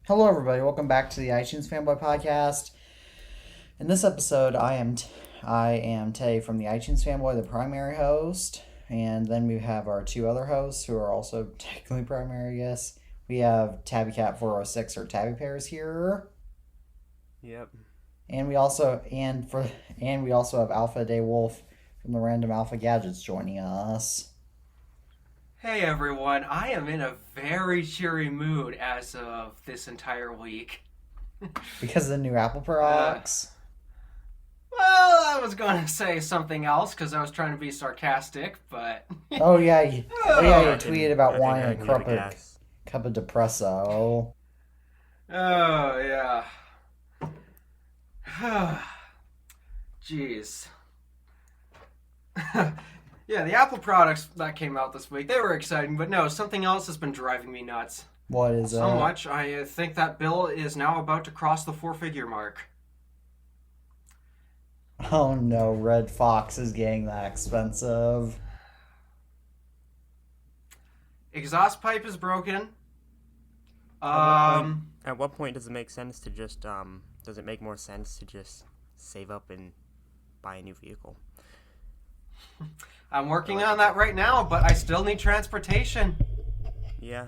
Hello, everybody. Welcome back to the iTunes Fanboy Podcast. In this episode, I am Tay from the iTunes Fanboy, the primary host, and then we have our two other hosts who are also technically primary guests. We have TabbyCat406 or Tabby Pears here, Yep. and we also have Alpha DeWolf from the Random Alpha Gadgets joining us. Hey everyone, I am in a very cheery mood as of this entire week. Because of the new Apple Uh, products. well, I was going to say something else because I was trying to be sarcastic, but. Oh yeah, you oh, tweeted about I think wanting I a can cup get a of guess. cup of depresso. oh yeah. Jeez. Yeah, the Apple products that came out this week, they were exciting, but no, something else has been driving me nuts. What is So it? much, I think that bill is now about to cross the four-figure mark. Oh no, Red Fox is getting that expensive. Exhaust pipe is broken. At what point? Um, At what point does it make sense to just Does it make more sense to just save up and buy a new vehicle? I'm working on that right now, but I still need transportation. Yeah.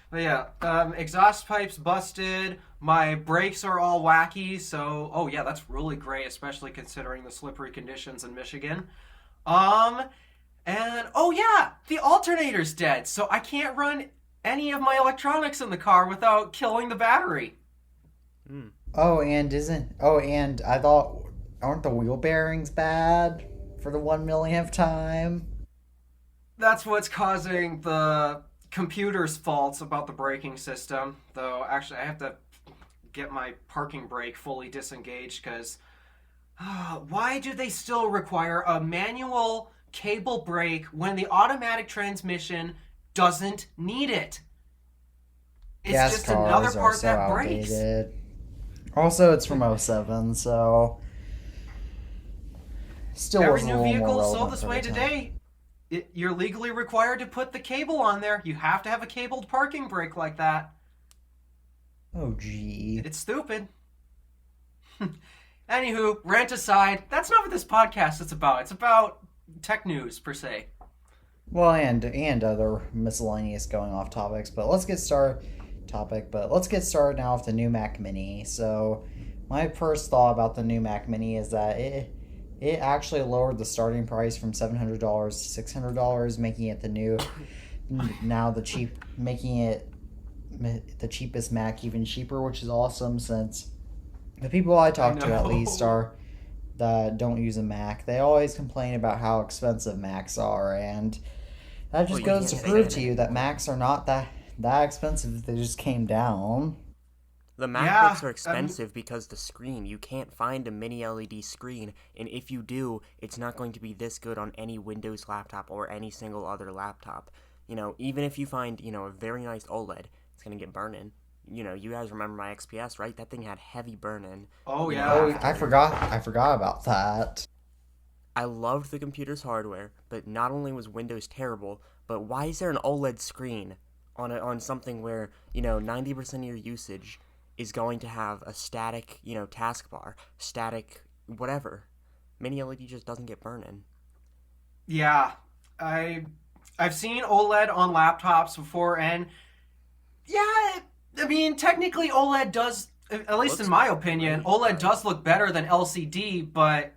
But yeah, exhaust pipes busted. My brakes are all wacky, so oh yeah, that's really great, especially considering the slippery conditions in Michigan. Um, and oh yeah, the alternator's dead, so I can't run any of my electronics in the car without killing the battery. Hmm. And I thought, aren't the wheel bearings bad for the 1 millionth time? That's what's causing the computer's faults about the braking system. Though actually, I have to get my parking brake fully disengaged because why do they still require a manual cable brake when the automatic transmission doesn't need it? It's Gas just another cars are part so that breaks. outdated. Also, it's from '07, so still Every was a new little more vehicle sold relevant this for the way time. today, you're legally required to put the cable on there. You have to have a cabled parking brake like that. Oh gee. It's stupid. Anywho, rant aside, that's not what this podcast is about. It's about tech news, per se. Well, and other miscellaneous going off topics, but let's get started. But let's get started now with the new Mac Mini. So, my first thought about the new Mac Mini is that it actually lowered the starting price from $700 to $600, making it the new now the cheap making it the cheapest Mac even cheaper, which is awesome since the people I I talk to at least know. are that don't use a Mac. They always complain about how expensive Macs are, and that Well, just you goes can't to say prove that to you anymore. that Macs are not that expensive. They just came down. The Yeah, MacBooks are expensive because the screen. You can't find a mini LED screen, and if you do, it's not going to be this good on any Windows laptop or any single other laptop. Even if you find, a very nice OLED, it's going to get burn-in. You guys remember my XPS, right? That thing had heavy burn-in, Oh, Oh, yeah. I after. forgot. I forgot about that. I loved the computer's hardware, but not only was Windows terrible, but why is there an OLED screen on something where 90% of your usage is going to have a static taskbar, static whatever? Mini LED just doesn't get burn-in. Yeah. I, I've seen OLED on laptops before, and yeah, I mean, technically OLED does, at least in Looks my opinion, great, OLED but does look better than LCD, but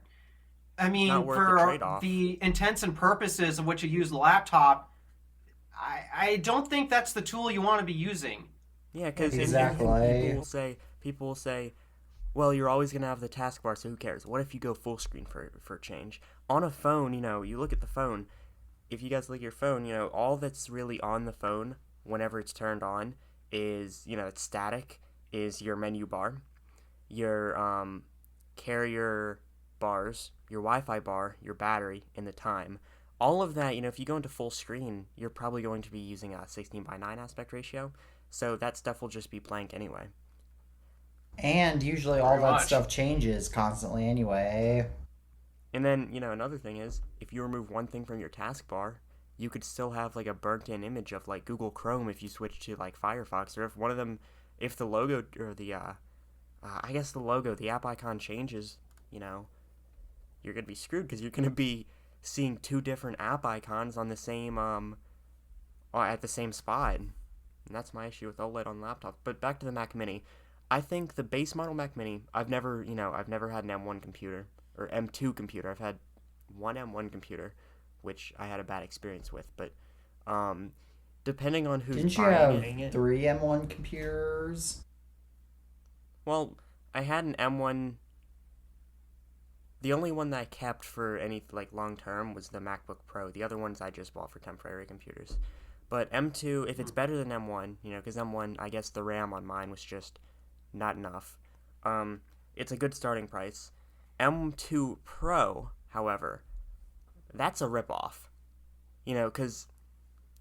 I it's not mean, worth the for trade-off. the intents and purposes of which you use the laptop, I don't think that's the tool you want to be using. Yeah, because and Exactly. people will say, well, you're always gonna have the taskbar, so who cares? What if you go full screen for a change? On a phone, you look at the phone. If you guys look at your phone, all that's really on the phone whenever it's turned on is, it's static, is your menu bar, your carrier bars, your Wi-Fi bar, your battery, and the time. All of that, if you go into full screen, you're probably going to be using a 16 by 9 aspect ratio, so that stuff will just be blank anyway. And usually all Very that much. stuff changes constantly anyway. And then, another thing is, if you remove one thing from your taskbar, you could still have like a burnt-in image of like Google Chrome if you switch to like Firefox, or if one of them, if the logo or the I guess the logo, the app icon changes, you know, you're gonna be screwed because you're gonna be seeing two different app icons on the same at the same spot. And that's my issue with OLED on laptops. But back to the Mac Mini. I think the base model Mac Mini, I've never had an M1 computer or M2 computer. I've had one M1 computer, which I had a bad experience with. But depending on who's Didn't you buying have it, 3 M1 computers? well, I had an M1. The only one that I kept for any like long term was the MacBook Pro. The other ones I just bought for temporary computers. But M2, if it's better than M1, because M1, I guess the RAM on mine was just not enough. It's a good starting price. M2 Pro, however, that's a ripoff. Because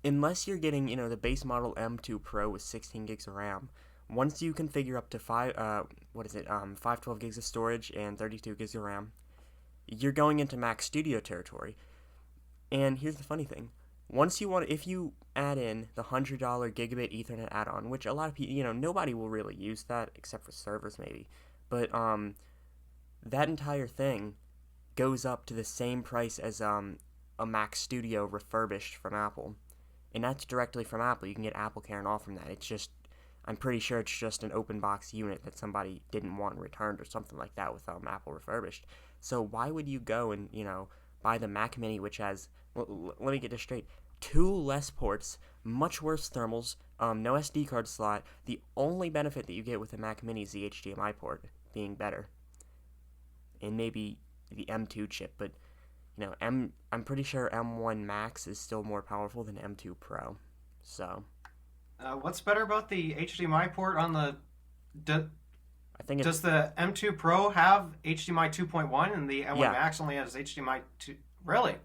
unless you're getting, the base model M2 Pro with 16 gigs of RAM, once you configure up to 512 gigs of storage and 32 gigs of RAM, you're going into Mac Studio territory. And here's the funny thing. If you add in the $100 gigabit Ethernet add-on, which a lot of people, nobody will really use that except for servers maybe, but that entire thing goes up to the same price as a Mac Studio refurbished from Apple, and that's directly from Apple. You can get AppleCare and all from that. I'm pretty sure it's just an open box unit that somebody didn't want returned or something like that with Apple refurbished. So why would you go and buy the Mac Mini, which has, let me get this straight, 2 less ports, much worse thermals, no SD card slot. The only benefit that you get with the Mac Mini is the HDMI port being better, and maybe the M2 chip. But I'm pretty sure M1 Max is still more powerful than M2 Pro. So, what's better about the HDMI port on the? I think does the M2 Pro have HDMI 2.1 and the M1 Max only has HDMI 2? Really?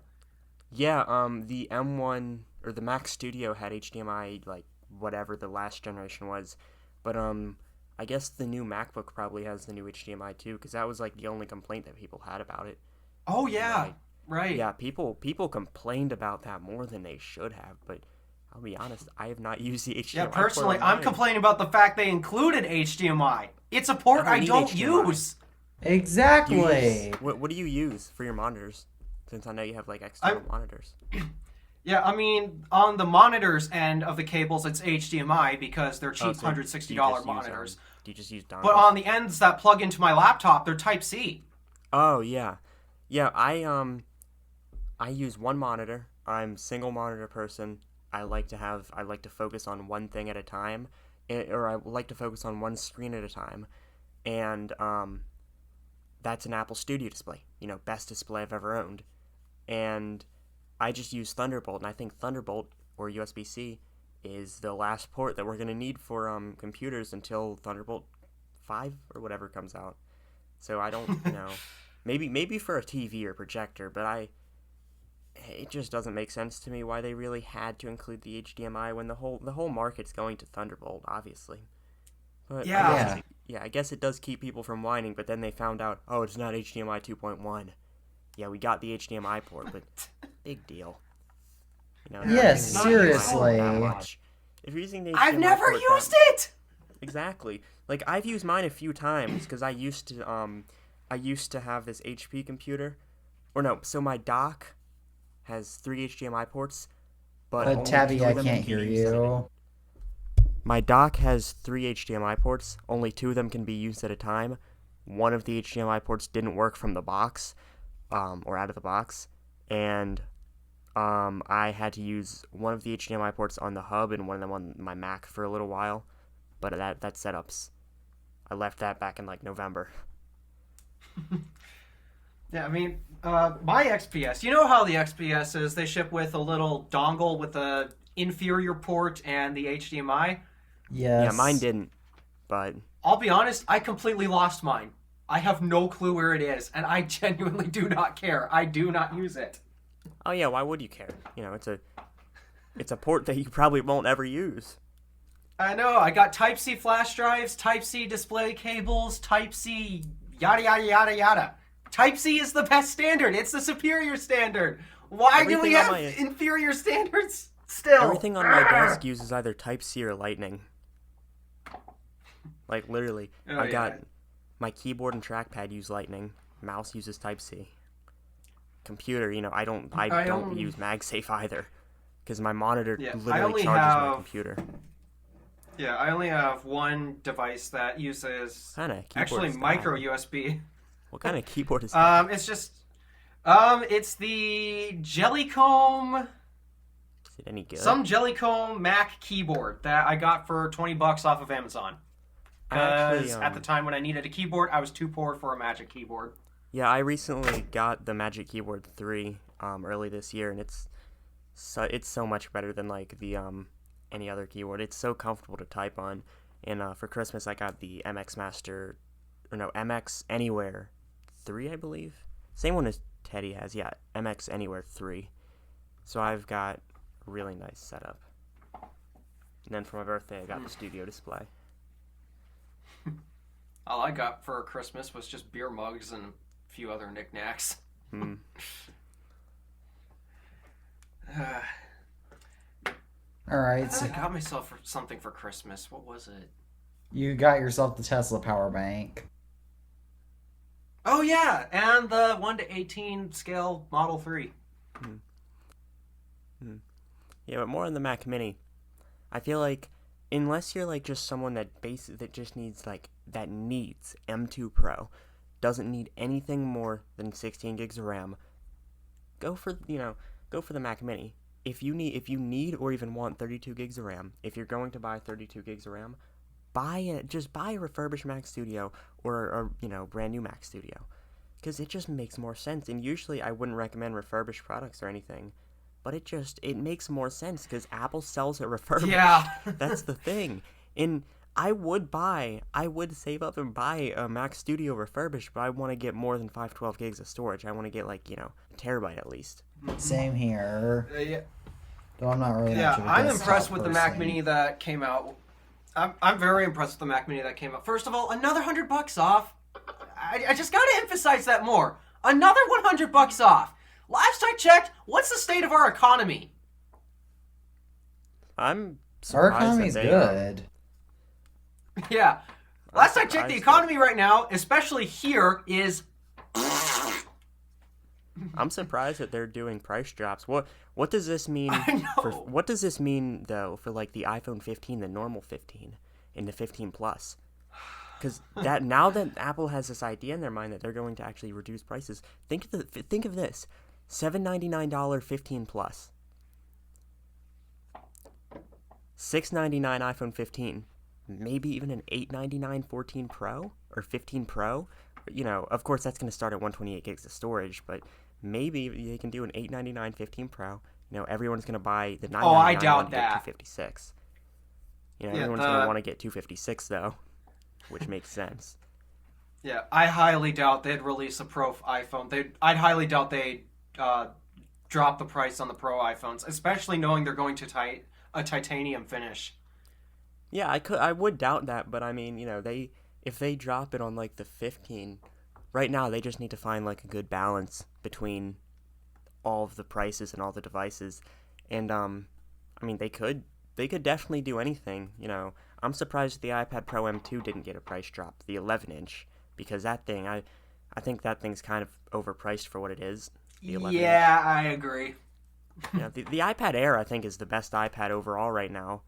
Yeah, the M1 or the Mac Studio had HDMI, like whatever the last generation was, but I guess the new MacBook probably has the new HDMI too, because that was like the only complaint that people had about it. Oh yeah, right. Yeah, people complained about that more than they should have, but I'll be honest, I have not used the HDMI. Yeah, personally, I'm complaining about the fact they included HDMI. It's a port I don't use. Exactly. What do you use for your monitors? Since I know you have like external monitors. Yeah, I mean, on the monitors end of the cables, it's HDMI because they're cheap $160 monitors. Do you just use dongles? But on the ends that plug into my laptop, they're Type-C. Oh yeah, yeah. I use one monitor. I'm a single monitor person. I like to focus on one thing at a time, or I like to focus on one screen at a time, and that's an Apple Studio display. Best display I've ever owned. And I just use Thunderbolt, and I think Thunderbolt, or USB-C, is the last port that we're going to need for computers until Thunderbolt 5 or whatever comes out. So I don't, maybe for a TV or projector, but it just doesn't make sense to me why they really had to include the HDMI when the whole market's going to Thunderbolt, obviously. But yeah. I guess it does keep people from whining, but then they found out, oh, it's not HDMI 2.1. Yeah, we got the HDMI port, but big deal. Yes, seriously. If you're using the HDMI I've never port, used it! Exactly. Like, I've used mine a few times, because I used to have this HP computer. So my dock has 3 HDMI ports, but Tabby, I can't hear you. My dock has 3 HDMI ports. Only 2 of them can be used at a time. One of the HDMI ports didn't work from the box, or out of the box, and I had to use one of the HDMI ports on the hub and one of them on my Mac for a little while. But that setup's, I left that back in like November. Yeah, I mean, my XPS, you know how the XPS is? They ship with a little dongle with the inferior port and the HDMI. Yes. Yeah, mine didn't, but I'll be honest, I completely lost mine. I have no clue where it is, and I genuinely do not care. I do not use it. Oh yeah, why would you care? It's a port that you probably won't ever use. I know, I got Type-C flash drives, Type-C display cables, Type-C yada yada yada yada. Type-C is the best standard. It's the superior standard. Why do Everything we on have my- inferior standards still? Everything on my desk uses either Type-C or Lightning. Like, literally. Oh, I yeah. got my keyboard and trackpad use Lightning. Mouse uses Type-C. Computer, I don't use MagSafe either. Because my monitor Yeah, I literally only charges my have- computer. Yeah, I only have one device that uses What kind of keyboard actually is that? micro USB. What kind of keyboard is that? It's just it's the Jellycomb, Is it any good? some Jellycomb Mac keyboard that I got for $20 off of Amazon. Actually, Because at the time when I needed a keyboard, I was too poor for a Magic keyboard. Yeah, I recently got the Magic Keyboard 3 early this year, and it's so much better than like the any other keyboard. It's so comfortable to type on. And for Christmas, I got the MX Anywhere 3, I believe. Same one as Teddy has, yeah, MX Anywhere 3. So I've got a really nice setup. And then for my birthday, I got the studio display. All I got for Christmas was just beer mugs and a few other knickknacks. Hmm. All right, I so got myself something for Christmas. What was it? you got yourself the Tesla power bank. Oh yeah, and the 1:18 scale Model 3. Yeah, but more on the Mac Mini. I feel like unless you're like just someone that just needs that needs M2 Pro, doesn't need anything more than 16 gigs of RAM, go for the Mac Mini. If you need or even want 32 gigs of RAM, if you're going to buy 32 gigs of RAM, just buy a refurbished Mac Studio or brand new Mac Studio, because it just makes more sense. And usually I wouldn't recommend refurbished products or anything, but it makes more sense because Apple sells it refurbished. Yeah. That's the thing. And I would save up and buy a Mac Studio refurbished, but I want to get more than 512 gigs of storage. I want to get a terabyte at least. Same here. Yeah. Though I'm not really. Yeah, much of a I'm desktop impressed with the Mac person. Mini that came out. I'm very impressed with the Mac Mini that came out. First of all, another $100 off. I just gotta emphasize that more. Another $100 off. Last I checked, what's the state of our economy? I'm Our surprised economy's that they are. good. Yeah. Last I checked, the surprised economy right now, especially here, is. I'm surprised that they're doing price drops. What does this mean? I know. What does this mean though for like the iPhone 15, the normal 15, and the 15 Plus? Because now that Apple has this idea in their mind that they're going to actually reduce prices, think of this: $799 15 Plus, $699 iPhone 15, maybe even an $899 14 Pro or 15 Pro. Of course that's going to start at 128 gigs of storage, but maybe they can do an $899 15 Pro. Everyone's going to buy the $999 I doubt one to get that. 256. Yeah, Everyone's going to want to get 256 though, which makes sense. Yeah, I highly doubt they'd release a Pro iPhone. I'd highly doubt they'd drop the price on the Pro iPhones, especially knowing they're going to a titanium finish. Yeah, I would doubt that, but I mean, if they drop it on like the 15, right now they just need to find like a good balance between all of the prices and all the devices. And I mean, they could definitely do anything. I'm surprised the iPad Pro M2 didn't get a price drop, the 11-inch, because that thing, I think that thing's kind of overpriced for what it is. The 11-inch. Yeah, I agree. The iPad Air, I think, is the best iPad overall right now,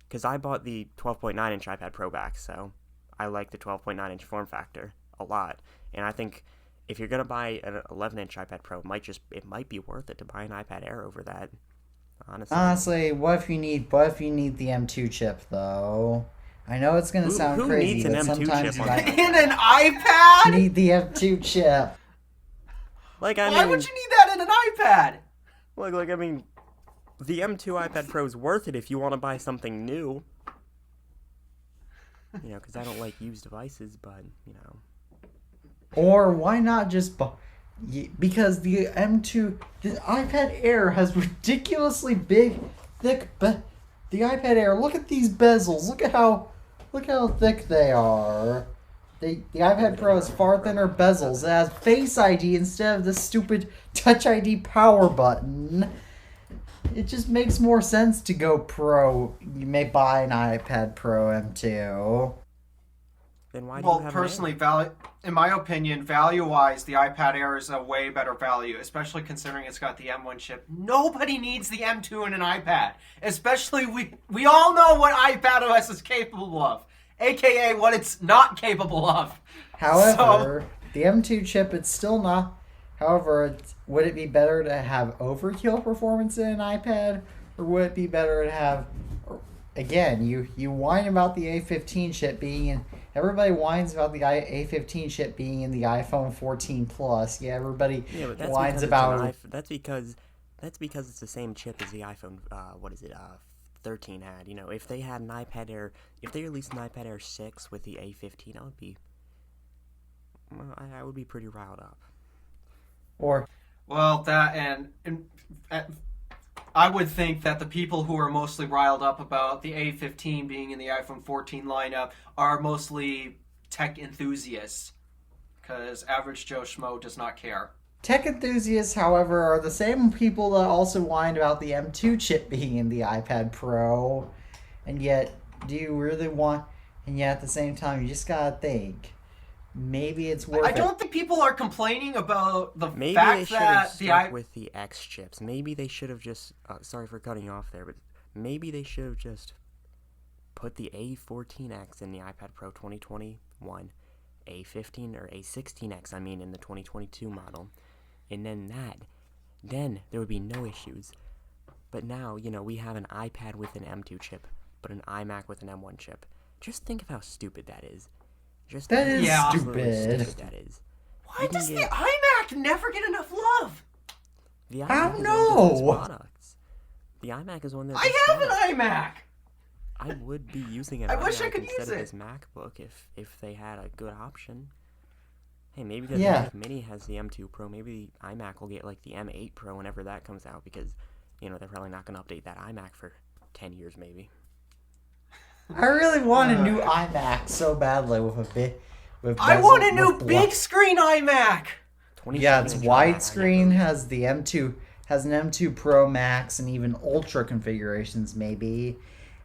because I bought the 12.9-inch iPad Pro back, so I like the 12.9-inch form factor a lot. And I think if you're going to buy an 11-inch iPad Pro, it might be worth it to buy an iPad Air over that, honestly. Honestly, what if you need the M2 chip though? I know it's gonna sound who crazy, needs an but M2 sometimes chip you on might In an iPad? need the M2 chip. Why would you need that in an iPad? I mean, the M2 iPad Pro is worth it if you want to buy something new. Because I don't like used devices, but, Or why not just buy? Because the iPad Air has ridiculously big, thick. The iPad Air. Look at these bezels. Look how thick they are. The iPad Pro has far thinner bezels. It has Face ID instead of the stupid Touch ID power button. It just makes more sense to go Pro. You may buy an iPad Pro M2. Then why do you Well, have personally, an in my opinion, value-wise, the iPad Air is a way better value, especially considering it's got the M1 chip. Nobody needs the M2 in an iPad, especially we all know what iPadOS is capable of, aka what it's not capable of. However, the M2 chip, it's still not. However, would it be better to have overkill performance in an iPad, or would it be better to have? Again, you whine about the A15 chip being in. Everybody whines about the A15 chip being in the iPhone 14 Plus. Yeah, everybody but that's whines because about. that's because it's the same chip as the iPhone. 13 had. You know, if they had an iPad Air, if they released an iPad Air 6 with the A15, I would be pretty riled up. Or Well, that and I would think that the people who are mostly riled up about the A15 being in the iPhone 14 lineup are mostly tech enthusiasts, because average Joe Schmo does not care. tech enthusiasts, however, are the same people that also whined about the M2 chip being in the iPad Pro. And yet, do you really want? And yet, at the same time, you just gotta think. Maybe it's worth I it. don't think people are complaining about the Maybe they fact should have that the stuck with the X chips. Maybe they should have just. Sorry for cutting you off there, but maybe they should have just put the A14X in the iPad Pro 2021, A15 or A16X, I mean, in the 2022 model, and then there would be no issues. But now, we have an iPad with an M2 chip, but an iMac with an M1 chip. Just think of how stupid that is. That is stupid. stupid. That is. Why does the iMac never get enough love? The I iMac don't is one of the best know. products. The iMac is one of the I best have an products. iMac. I would be using an I iMac wish I could instead use of it. this MacBook if they had a good option. Hey, maybe the Yeah. Mac Mini has the M2 Pro. Maybe the iMac will get like the M8 Pro whenever that comes out, because they're probably not going to update that iMac for 10 years maybe. I really want a new iMac so badly with a bit. I want a new big screen iMac. Yeah, it's 27-inch iMac, widescreen, has the M2, has an M2 Pro Max and even Ultra configurations maybe.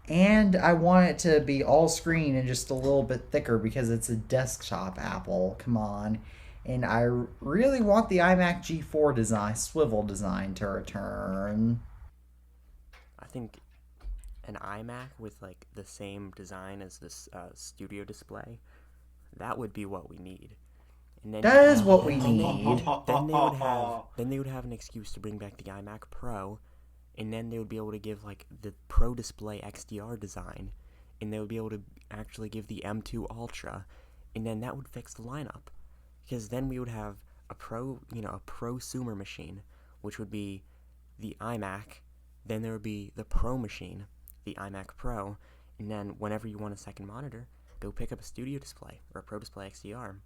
And I want it to be all screen and just a little bit thicker because it's a desktop Apple. Come on. And I really want the iMac G4 design, swivel design to return. I think an iMac with like the same design as this studio display, that would be what we need. And then That is what we then need. then they would have an excuse to bring back the iMac Pro, and then they would be able to give like the Pro Display XDR design, and they would be able to actually give the M2 Ultra, and then that would fix the lineup, because then we would have a prosumer machine, which would be the iMac. Then there would be the Pro machine, the iMac Pro, and then whenever you want a second monitor, go pick up a Studio Display or a Pro Display XDR,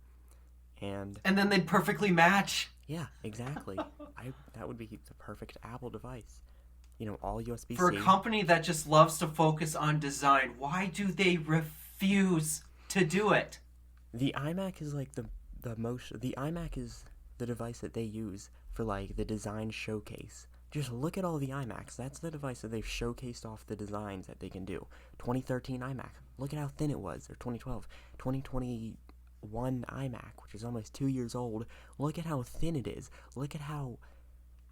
and then they'd perfectly match. yeah, exactly. That would be the perfect Apple device. All USB-C. For a company that just loves to focus on design, why do they refuse to do it? The iMac is like the iMac is the device that they use for like the design showcase. Just look at all the iMacs. That's the device that they've showcased off the designs that they can do. 2013 iMac. Look at how thin it was. Or 2012. 2021 iMac, which is almost 2 years old. Look at how thin it is.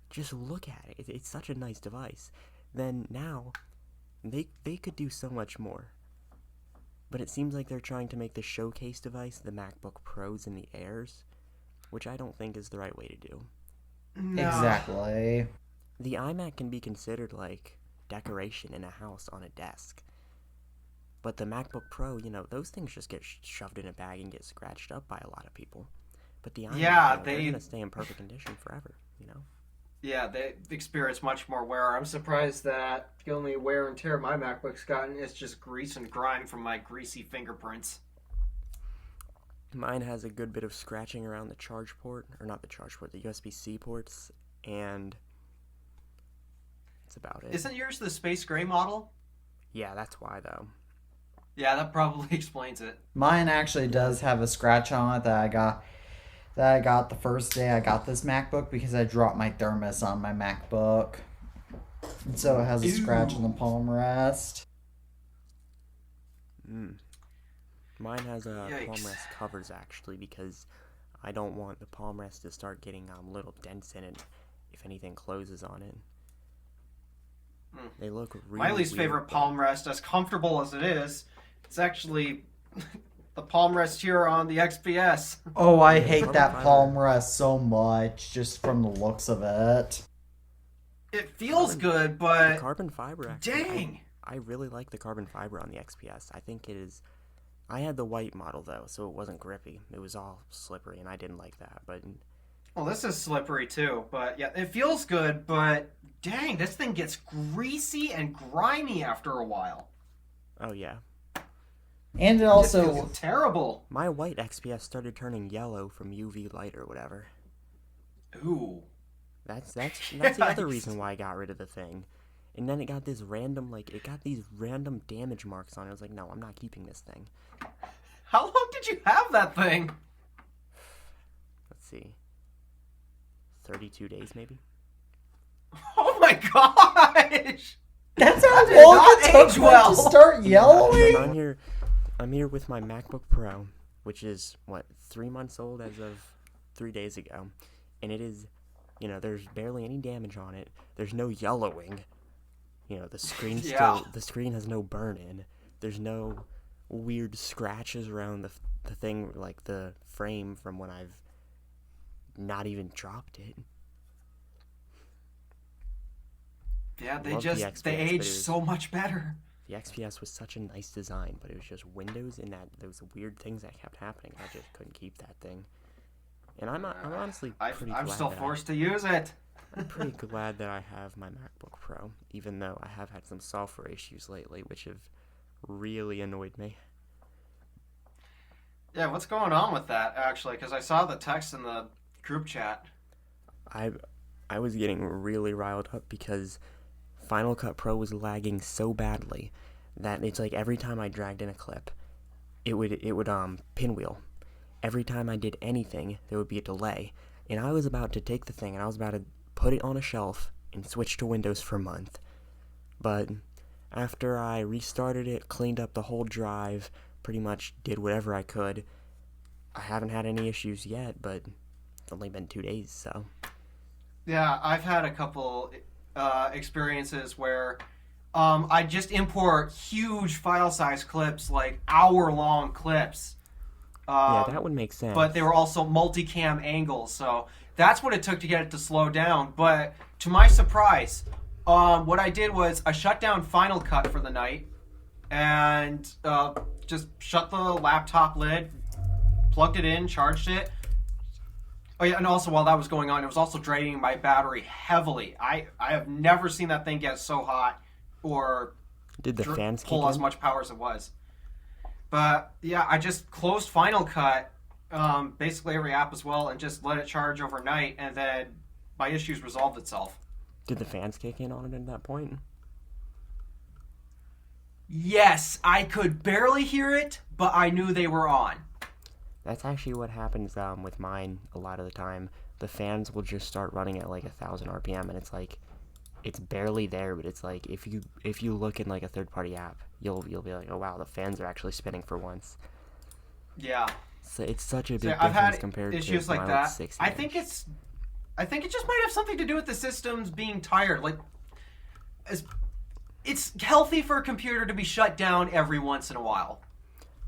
Just look at it. It's such a nice device. Then now, they could do so much more. But it seems like they're trying to make the showcase device the MacBook Pros and the Airs, which I don't think is the right way to do. No. Exactly. The iMac can be considered like decoration in a house on a desk. But the MacBook Pro, those things just get shoved in a bag and get scratched up by a lot of people. But the iMac, they're going to stay in perfect condition forever, Yeah, they experience much more wear. I'm surprised that the only wear and tear my MacBook's gotten is just grease and grime from my greasy fingerprints. Mine has a good bit of scratching around the charge port, or not the charge port, the USB-C ports, and that's about it. Isn't yours the space gray model? Yeah, that's why, though. Yeah, that probably explains it. Mine actually does have a scratch on it that I got the first day I got this MacBook because I dropped my thermos on my MacBook. And so it has a scratch in the Ew. palm rest. Mm. Mine has palm Yikes. rest covers actually because I don't want the palm rest to start getting little dents in it if anything closes on it. Mm. They look really My least weird, favorite but palm rest, as comfortable as it is, it's actually the palm rest here on the XPS. Oh, I Yeah, the hate carbon that fiber. palm rest so much just from the looks of it. It feels Carbon- good, The but carbon fiber actually. dang. I really like the carbon fiber on the XPS. I think it is. I had the white model though, so it wasn't grippy. It was all slippery, and I didn't like that. But Well, this is slippery too, but yeah, it feels good, but dang, this thing gets greasy and grimy after a while. oh yeah, And it It also feels terrible. my white XPS started turning yellow from UV light or whatever. Ooh. That's the other Yikes. reason why I got rid of the thing. And then it got these random damage marks on it. I was like, no, I'm not keeping this thing. How long did you have that thing? Let's see, 32 days maybe. Oh my gosh! that's how That did long not it took age for well. it to start And then yellowing. I'm here with my MacBook Pro, which is 3 months old as of 3 days ago, and it is, there's barely any damage on it. There's no yellowing. The screen Yeah. the screen has no burn in. There's no weird scratches around the thing, like the frame from when I've not even dropped it. Yeah, Love the they XPS, but age it was- so much better. The XPS was such a nice design, but it was just Windows and those weird things that kept happening. I just couldn't keep that thing. And I'm honestly pretty I'm glad still that forced to use it. I'm pretty glad that I have my MacBook Pro, even though I have had some software issues lately, which have really annoyed me. Yeah, what's going on with that, actually? Because I saw the text in the group chat. I was getting really riled up because Final Cut Pro was lagging so badly that it's like every time I dragged in a clip, it would pinwheel. Every time I did anything, there would be a delay. And I was about to take the thing and I was about to put it on a shelf and switch to Windows for a month. But after I restarted it, cleaned up the whole drive, pretty much did whatever I could, I haven't had any issues yet, but it's only been 2 days, so. Yeah, I've had a couple experiences where I just import huge file size clips, like hour-long clips. Yeah, that would make sense. But they were also multicam angles, so that's what it took to get it to slow down. But to my surprise, what I did was I shut down Final Cut for the night and just shut the laptop lid, plugged it in, charged it. Oh yeah, and also while that was going on, it was also draining my battery heavily. I have never seen that thing get so hot or Did the fans kick pull as in? much power as it was. But yeah, I just closed Final Cut, basically every app as well, and just let it charge overnight, and then my issues resolved itself. Did the fans kick in on it at that point? Yes, I could barely hear it, but I knew they were on. That's actually what happens with mine a lot of the time. The fans will just start running at like 1,000 RPM, and it's like it's barely there, but it's like if you look in like a third-party app, you'll be like, oh wow, the fans are actually spinning for once. Yeah, So it's such a big so I've difference had compared issues to like my that. 60 I think it just might have something to do with the systems being tired. Like, it's healthy for a computer to be shut down every once in a while.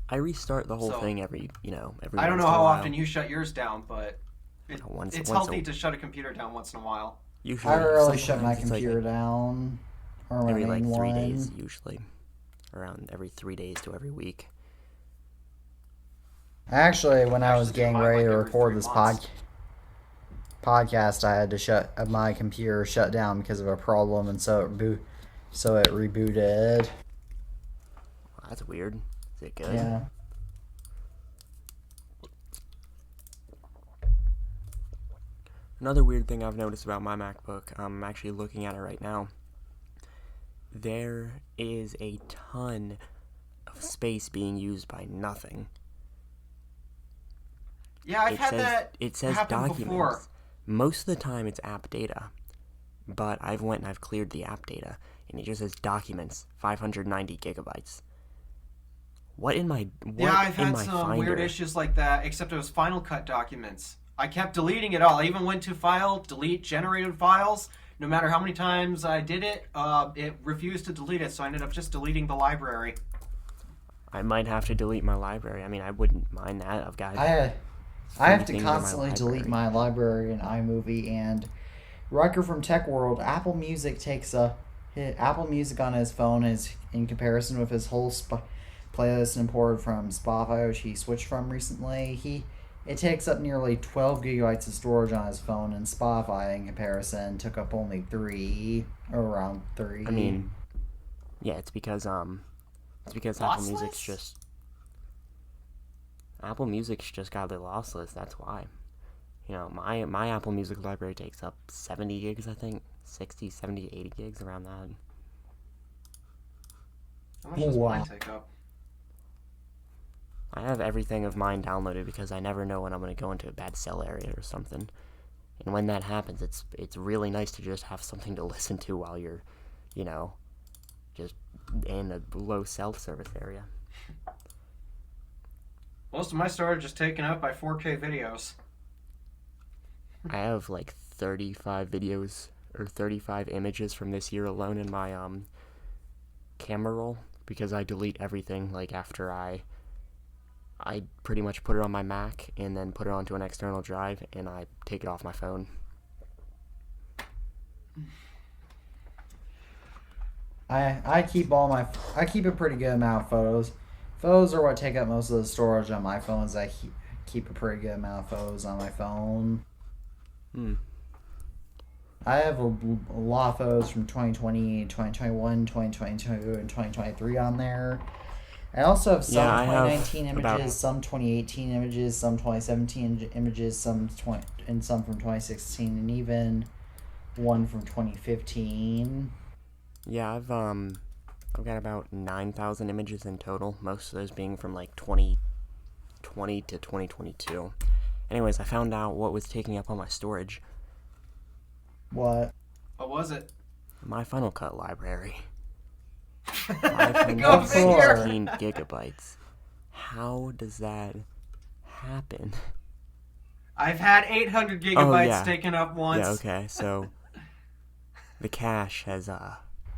I restart the whole So, thing every I don't once know in a how while. often you shut yours down, but Once it's a- healthy to shut a computer down once in a while. Usually, I rarely shut my sometimes it's like computer down. Or my every like main 3 one. days usually, around every 3 days to every week. Actually, when I was Actually, getting mine, ready like, to every record 3 this months. podcast, I had to shut my computer shut down because of a problem, and so it rebooted. That's weird. Is it good? Yeah. Another weird thing I've noticed about my MacBook, I'm actually looking at it right now. There is a ton of space being used by nothing. Yeah, I've had that It says happen documents. before. Most of the time it's app data, but I've went and I've cleared the app data, and it just says documents, 590 gigabytes. Yeah, I've had some weird issues like that, except it was Final Cut documents. I kept deleting it all. I even went to File, Delete Generated Files. No matter how many times I did it, it refused to delete it, so I ended up just deleting the library. I might have to delete my library. I mean, I wouldn't mind that. I've got I have to things in constantly delete my library in iMovie, and Rucker from Tech World, Apple Music Apple Music on his phone is in comparison with his whole playlist imported from Spotify, which he switched from recently. It takes up nearly 12 gigabytes of storage on his phone, and Spotify, in comparison, took up only 3, or around 3. I mean, yeah, it's because Lossless? Apple Music's just got it lossless. That's why. You know, my Apple Music library takes up 70 gigs, I think. 60, 70, 80 gigs, around that. How much does mine take up? I have everything of mine downloaded because I never know when I'm going to go into a bad cell area or something. And when that happens, it's really nice to just have something to listen to while you're, you know, just in a low cell service area. Most of my storage is taken up by 4K videos. I have like 35 videos or 35 images from this year alone in my camera roll, because I delete everything like after I pretty much put it on my Mac and then put it onto an external drive, and I take it off my phone. I keep a pretty good amount of photos. Photos are what take up most of the storage on my phones. I keep a pretty good amount of photos on my phone. I have a lot of photos from 2020, 2021, 2022, and 2023 on there. I also have some 2019 images, some 2018 images, some 2017 images, some from 2016, and even one from 2015. Yeah, I've got about 9,000 images in total, most of those being from like 2020 to 2022. Anyways, I found out what was taking up all my storage. What? What was it? My Final Cut library. Go figure. 516 gigabytes. How does that happen? I've had 800 gigabytes taken up once. Yeah, okay, so the cache has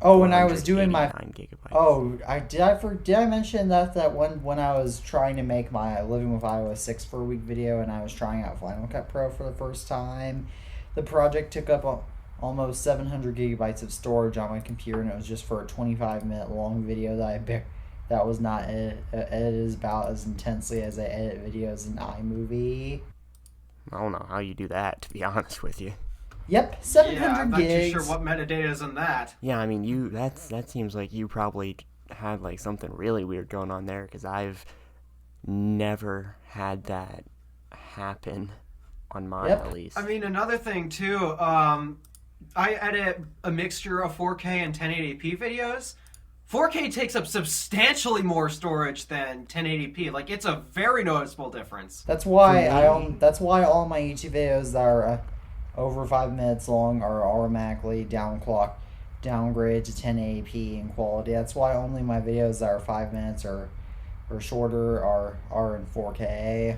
when I was doing my gigabytes. Did I mention that when I was trying to make my Living with iOS 6 for a week video, and I was trying out Final Cut Pro for the first time, the project took up almost 700 gigabytes of storage on my computer, and it was just for a 25-minute long video that was not edited about as intensely as I edit videos in iMovie. I don't know how you do that, to be honest with you. Yep, 700 gigs. I'm not too sure what metadata is in that. Yeah, I mean, that seems like you probably had like something really weird going on there, because I've never had that happen on mine, at least. I mean, another thing too, I edit a mixture of 4K and 1080p videos. 4K takes up substantially more storage than 1080p. Like, it's a very noticeable difference. That's why that's why all my YouTube videos that are over 5 minutes long are automatically downgraded to 1080p in quality. That's why only my videos that are 5 minutes or shorter are in 4K.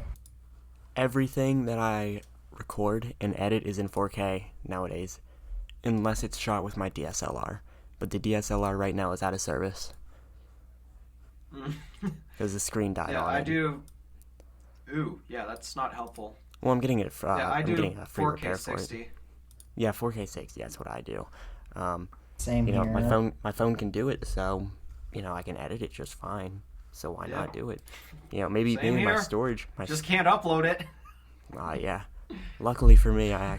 Everything that I record and edit is in 4K nowadays, unless it's shot with my DSLR. But the DSLR right now is out of service because the screen died. Yeah, already. I do. Ooh, yeah, that's not helpful. Well, I'm getting it. I'm getting a free 4K repair 60. for it. Yeah, 4K 60. That's what I do. Same here. My phone can do it, so I can edit it just fine. So why not do it? Maybe my storage. Just can't upload it. Yeah. Luckily for me, I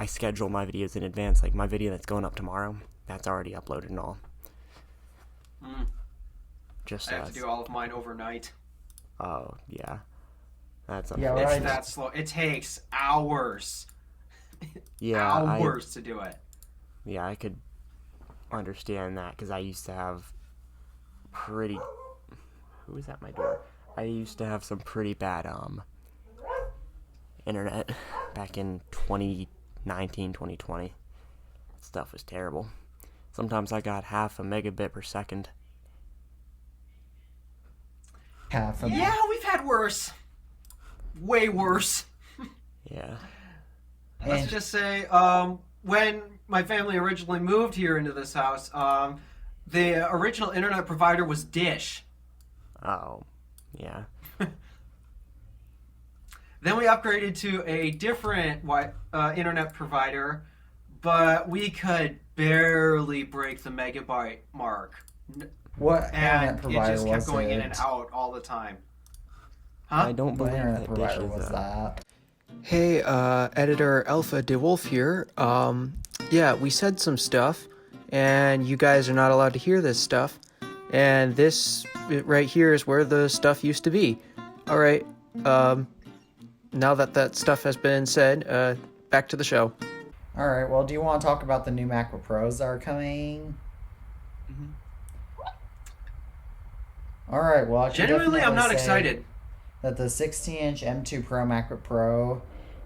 schedule my videos in advance. Like my video that's going up tomorrow, that's already uploaded and all. I have to do all of mine overnight. Oh yeah, that's it's that slow. It takes hours. Yeah, hours to do it. Yeah, I could understand that because I used to have pretty who was at my door? I used to have some pretty bad internet back in 2019, 2020. Stuff was terrible. Sometimes I got half a megabit per second. Half a Yeah, we've had worse. Way worse. Yeah. Let's just say, when my family originally moved here into this house, the original internet provider was Dish. Oh, yeah. Then we upgraded to a different internet provider, but we could barely break the megabyte mark. What And internet provider it just kept was going it? in and out all the time. I don't What believe internet that provider Dish is was that? Hey, editor Alpha DeWolf here. Yeah, we said some stuff, and you guys are not allowed to hear this stuff. And this right here is where the stuff used to be. All right. Now that stuff has been said, back to the show. All right. Well, do you want to talk about the new MacBook Pros that are coming? All right. Well, I can Genuinely, I'm definitely not say excited. that the 16-inch M2 Pro MacBook Pro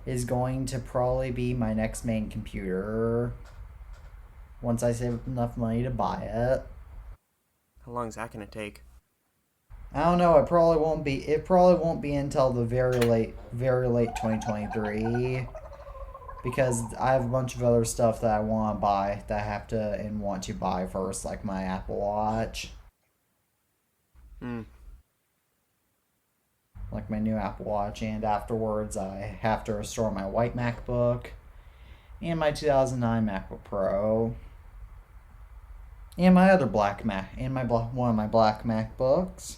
is going to probably be my next main computer once I save enough money to buy it. How long is that gonna take? I don't know. It probably won't be. It probably won't be until the very late 2023, because I have a bunch of other stuff that I want to buy that I have to and want to buy first, like my Apple Watch, like my new Apple Watch, and afterwards I have to restore my white MacBook and my 2009 MacBook Pro and my other black Mac and one of my black MacBooks.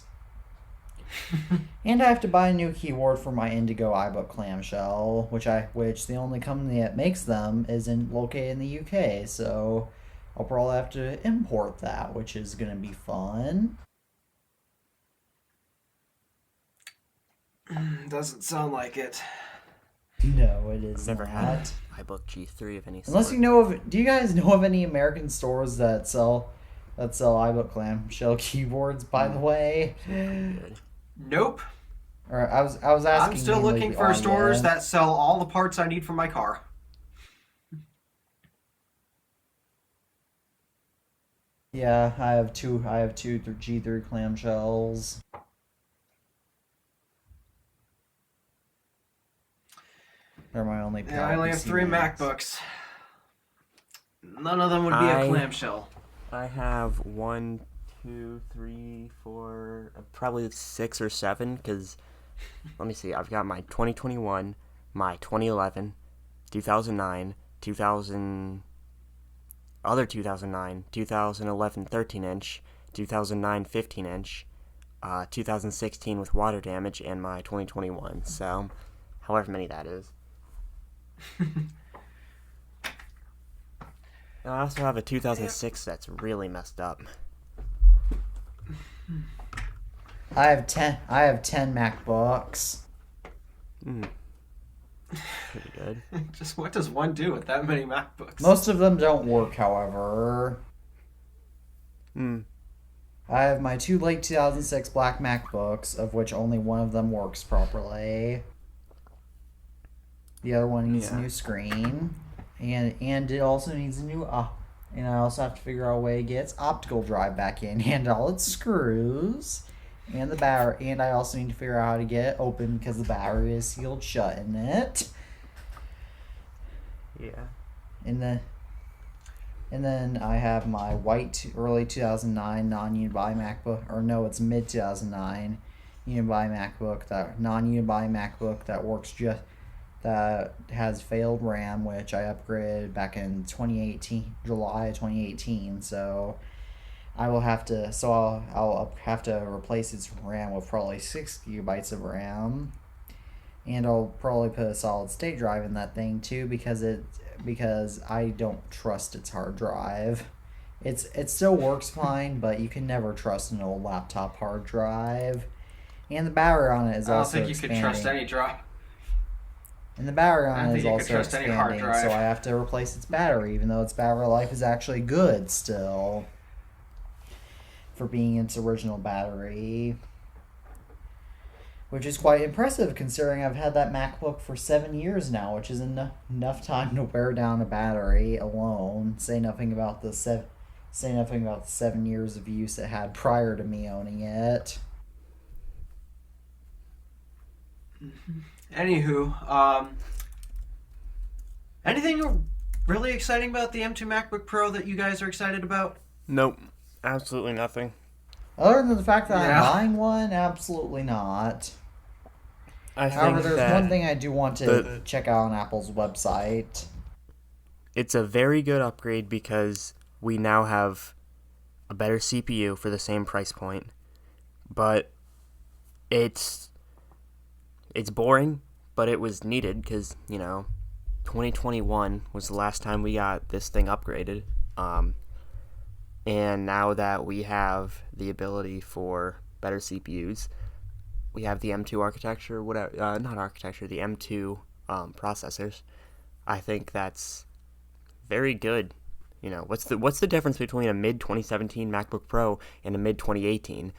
And I have to buy a new keyboard for my Indigo iBook clamshell, which the only company that makes them is located in the UK, so I'll probably have to import that, which is gonna be fun. Doesn't sound like it. No, it is Never not. had iBook G3 of any sort. Unless you know of, do you guys know of any American stores that sell iBook clamshell keyboards? By the way, Good. Nope. or I was asking. I'm still mainly looking for on stores the- that sell all the parts I need for my car. Yeah, I have two G3 clamshells. They're my only. Yeah, I only have 3 PCs. MacBooks. None of them would be a clamshell. I have 1, 2, 3, 4, probably 6 or 7. Because let me see. I've got my 2021, my 2011, 2009, 2000, other 2009, 2011 13-inch, 2009 15-inch, 2016 with water damage, and my 2021. So, however many that is. And I also have a 2006 that's really messed up. I have 10 MacBooks. Pretty good. Just what does one do with that many MacBooks? Most of them don't work, however. Hmm. I have my 2 late 2006 black MacBooks, of which only one of them works properly. The other one needs a new screen, and it also needs a new and I also have to figure out a way to get its optical drive back in and all its screws, and the battery. And I also need to figure out how to get it open because the battery is sealed shut in it. Yeah. And then I have my white early 2009 non-Unibody MacBook, or no, it's mid 2009 Unibody MacBook, that non-Unibody MacBook that works that has failed RAM, which I upgraded back in July 2018. So I'll have to replace its RAM with probably 6 gigabytes of RAM, and I'll probably put a solid state drive in that thing too, because I don't trust its hard drive. It still works fine, but you can never trust an old laptop hard drive. And the battery on it is also expanding. I don't think you can trust any drive. And the battery on it is also trust any hard expanding, drive. so I have to replace its battery, even though its battery life is actually good still for being its original battery. which is quite impressive considering I've had that MacBook for 7 years now, which is enough time to wear down a battery alone. Say nothing about the 7 years of use it had prior to me owning it. Anywho, anything really exciting about the M2 MacBook Pro that you guys are excited about? Nope, absolutely nothing. Other than the fact that Yeah. I'm buying one, absolutely not. I However, think there's that one thing I do want to check out on Apple's website. it's a very good upgrade because we now have a better CPU for the same price point, but it's boring, but it was needed because 2021 was the last time we got this thing upgraded, and now that we have the ability for better CPUs, we have the M2 architecture, whatever, not architecture, the M2 processors. I think that's very good. What's the difference between a mid 2017 MacBook Pro and a mid 2018?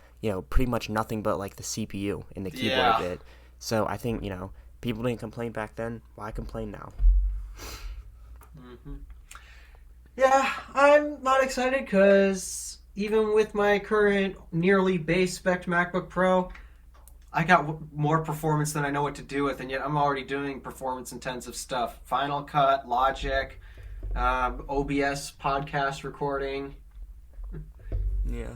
Pretty much nothing but like the CPU and the keyboard Yeah. bit. So I think people didn't complain back then. Why complain now? Yeah, I'm not excited because even with my current nearly base spec MacBook Pro, I got more performance than I know what to do with, and yet I'm already doing performance intensive stuff. Final Cut, Logic, OBS podcast recording. Yeah.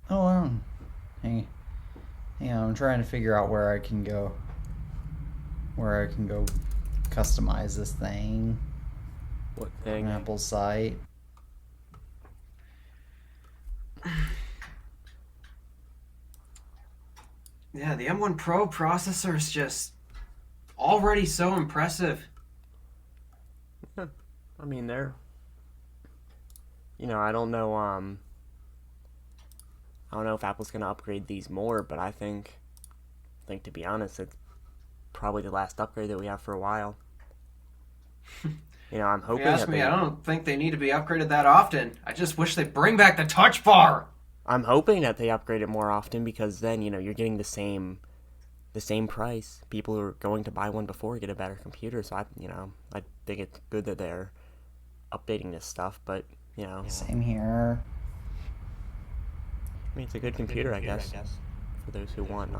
Oh, wow. Hang on, I'm trying to figure out where I can go customize this thing What on thing? Apple's site. Yeah, the M1 Pro processor is just already so impressive. I mean, they're. I don't know. I don't know if Apple's gonna upgrade these more, but I think to be honest, it's probably the last upgrade that we have for a while. I'm If hoping you ask that me, they, I don't think they need to be upgraded that often. I just wish they'd bring back the touch bar. I'm hoping that they upgrade it more often because then you're getting the same price. People who are going to buy one before get a better computer. So I think it's good that they're updating this stuff, but Same here. I mean, it's a good computer, I guess, for those who want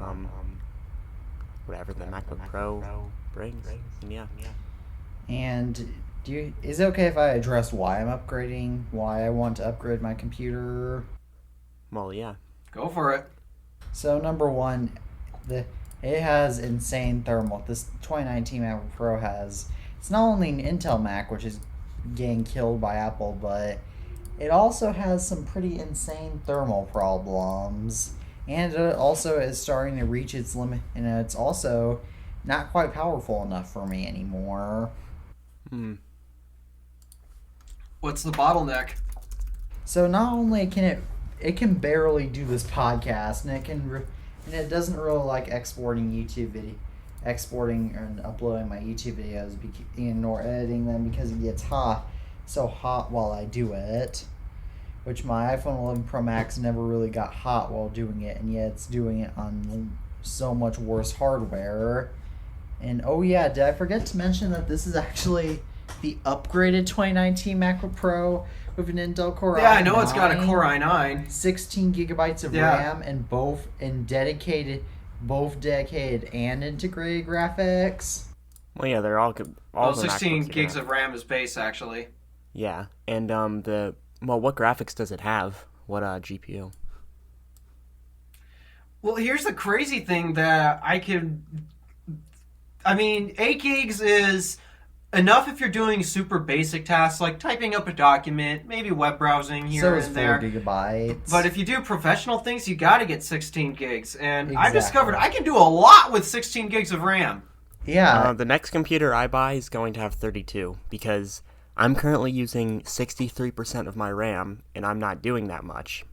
whatever the MacBook Pro brings. And yeah. And is it okay if I address why I want to upgrade my computer? Well, yeah. Go for it. So number one, it has insane thermal. This 2019 MacBook Pro it's not only an Intel Mac, which is getting killed by Apple, but it also has some pretty insane thermal problems. And it also is starting to reach its limit, and it's also not quite powerful enough for me anymore. What's the bottleneck? So not only can it can barely do this podcast, and it doesn't really like exporting and uploading my YouTube videos, nor editing them because it gets so hot while I do it. Which my iPhone 11 Pro Max never really got hot while doing it, and yet it's doing it on so much worse hardware. And oh yeah, did I forget to mention that this is actually the upgraded 2019 MacBook Pro with an Intel Core i9? Yeah, I know it's got a Core i9. 16 gigabytes of Yeah. RAM and both dedicated and integrated graphics. Well, yeah, they're all good. All the 16 MacBooks are gigs gonna- of RAM is base, actually. Yeah, and what graphics does it have? What GPU? Well, here's the crazy thing that 8 gigs is enough if you're doing super basic tasks like typing up a document, maybe web browsing here So is and 4 there. gigabytes. But if you do professional things, you got to get 16 gigs. And I've Exactly. discovered I can do a lot with 16 gigs of RAM. yeah, The next computer I buy is going to have 32 because I'm currently using 63% of my RAM, and I'm not doing that much.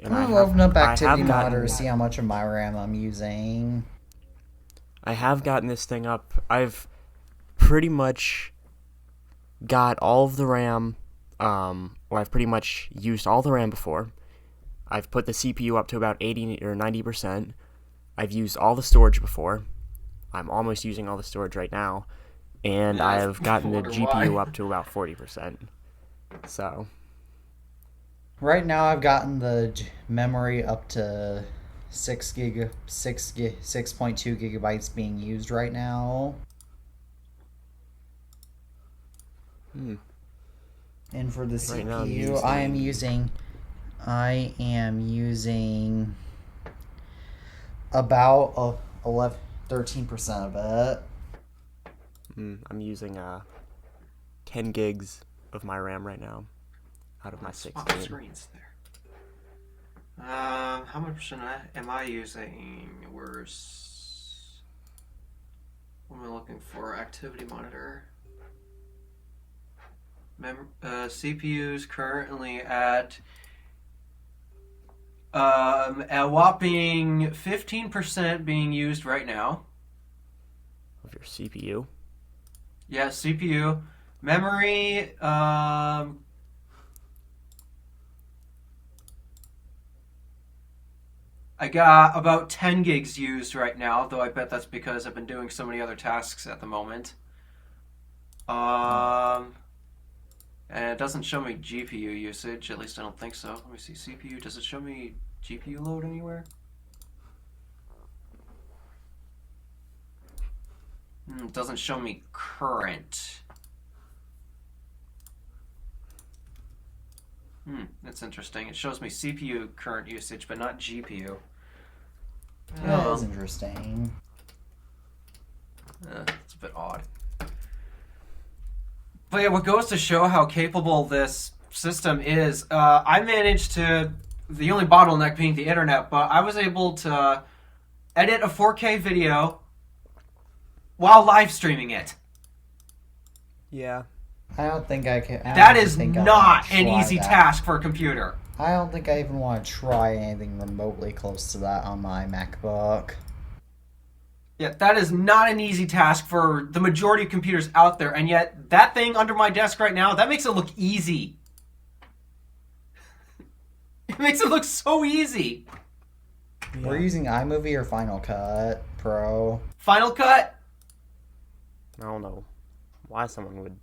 And I'm gonna open up I have Activity gotten- Monitor to see how much of my RAM I'm using. I have gotten this thing up. I've pretty much got all of the RAM. I've pretty much used all the RAM before. I've put the CPU up to about 80 or 90%. I've used all the storage before. I'm almost using all the storage right now. And Yeah, I've gotten the wonder GPU why. up to about 40%. So, Right now, I've gotten the memory up to 6.2 gigabytes being used right now. hmm. And for the Right now I'm CPU, I am using about 11, 13% of it. I'm using 10 gigs of my RAM right now out of my Swap 16. screens there. How much am I using? What am I looking for? Activity monitor. CPU's currently at a whopping 15% being used right now. Of your CPU. Yeah, CPU. Memory, I got about 10 gigs used right now, though I bet that's because I've been doing so many other tasks at the moment. And it doesn't show me GPU usage, at least I don't think so. Let me see, CPU, does it show me GPU load anywhere? It doesn't show me current. That's interesting. It shows me CPU current usage, but not GPU. That is interesting. It's a bit odd. But yeah, what goes to show how capable this system is, I managed to, the only bottleneck being the internet, but I was able to edit a 4K video while live streaming it. Yeah. I don't think I can. That is not an easy task for a computer. I don't think I even want to try anything remotely close to that on my MacBook. Yeah, that is not an easy task for the majority of computers out there, and yet that thing under my desk right now, that makes it look easy. It makes it look so easy. Yeah. We're using iMovie or Final Cut Pro. Final Cut? I don't know why someone would.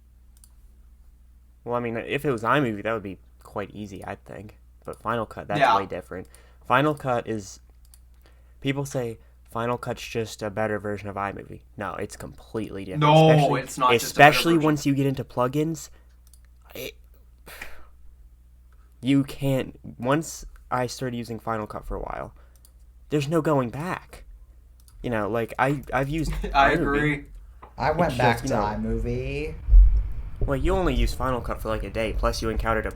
Well, I mean, if it was iMovie, that would be quite easy, I think. But Final Cut, that's way different. Final Cut is. People say Final Cut's just a better version of iMovie. No, it's completely different. No, it's not. Especially once you get into plugins. You can't. Once I started using Final Cut for a while, there's no going back. You know, like I've used. I agree. I went back to iMovie. Well, you only used Final Cut for like a day. Plus, you encountered a.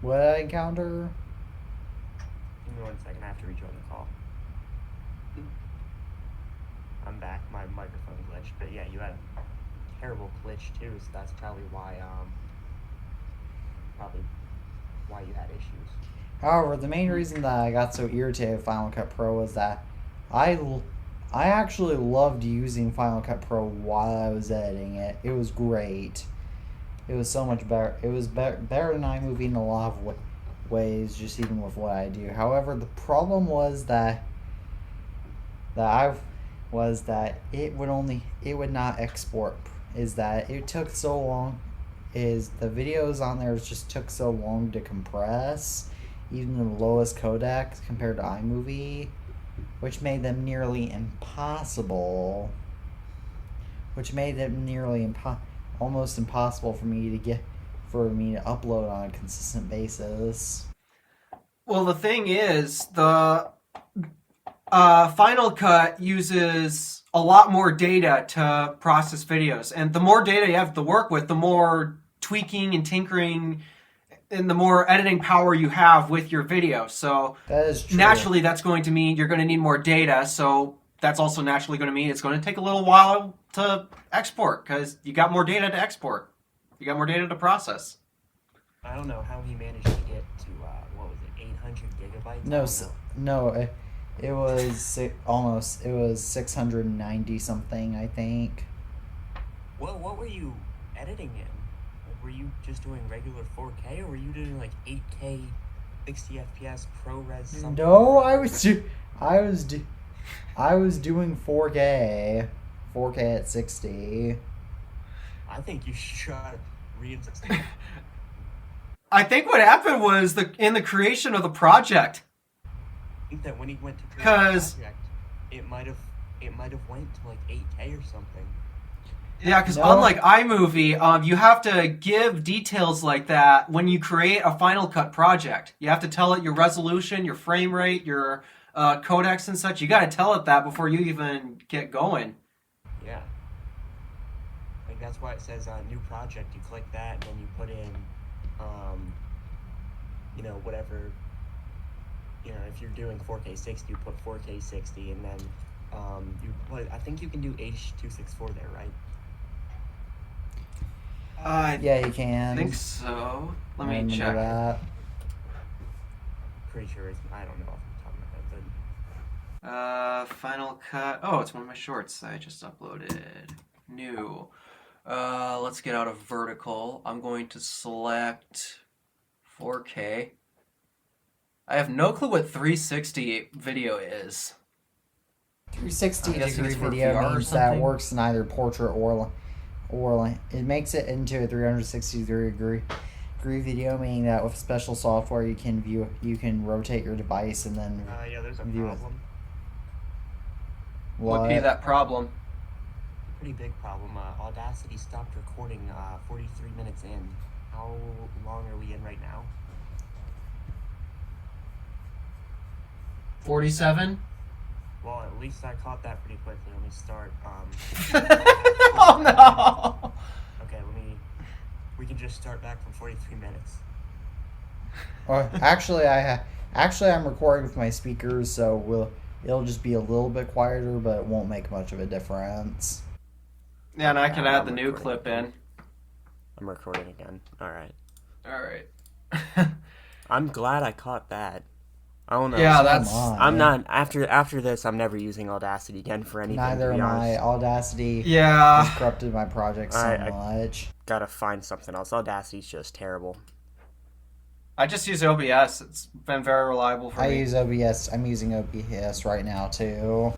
What did I encounter? Give me 1 second. I have to rejoin the call. I'm back. My microphone glitched, but yeah, you had a terrible glitch too. So that's probably why you had issues. However, the main reason that I got so irritated with Final Cut Pro was that I actually loved using Final Cut Pro while I was editing it. It was great. It was so much better. It was better than iMovie in a lot of ways, just even with what I do. However, the problem was that it would not export. Is that it took so long? Is the videos on there just took so long to compress, even the lowest codecs compared to iMovie, which made them nearly impossible. Almost impossible for me to upload on a consistent basis. Well, the thing is, the Final Cut uses a lot more data to process videos, and the more data you have to work with, the more tweaking and tinkering and the more editing power you have with your video. So that is true. Naturally, that's going to mean you're going to need more data, so that's also naturally going to mean it's going to take a little while to export, because you got more data to export. You got more data to process. I don't know how he managed to get to, 800 gigabytes? It was 690 something, I think. What were you editing in? were you just doing regular 4K, or were you doing like 8K, 60 FPS, ProRes something? No, I was doing 4K, 4K at 60. I think you should reinsist. I think what happened was in the creation of the project. I think that when he went to create the 'Cause- project, it might have went to like 8K or something. Yeah, because No. unlike iMovie, you have to give details like that when you create a Final Cut project. You have to tell it your resolution, your frame rate, your codecs and such. You got to tell it that before you even get going. Yeah. Like that's why it says new project. You click that and then you put in, whatever. If you're doing 4K 60, you put 4K 60, and then I think you can do H.264 there, right? Yeah, you can. I think so. Let I me remember check. that. Pretty sure I don't know off the top of my head, but Final Cut. Oh, it's one of my shorts I just uploaded. New. Let's get out of vertical. I'm going to select 4K. I have no clue what 360 video is. 360 I'm guessing degree it's for video VR or means that something? works in either portrait or it makes it into a 360 degree video, meaning that with special software you can rotate your device and then yeah, there's a view it. problem. What would be that problem? Pretty big problem. Audacity stopped recording 43 minutes in. How long are we in right now? 47? Well, at least I caught that pretty quickly. Let me start. Oh no! Okay, we can just start back from 43 minutes. Actually, I'm recording with my speakers, so it'll just be a little bit quieter, but it won't make much of a difference. Yeah, and I can add the I'm new recording clip in. I'm recording again. Alright. Alright. I'm glad I caught that. I don't know. Yeah, that's... I'm not... After this, I'm never using Audacity again for anything, Neither to be am honest. I. Audacity Yeah. has corrupted my project so I- much. Gotta find something else. Audacity's just terrible. I just use OBS. It's been very reliable for I me. use OBS. I'm using OBS right now too.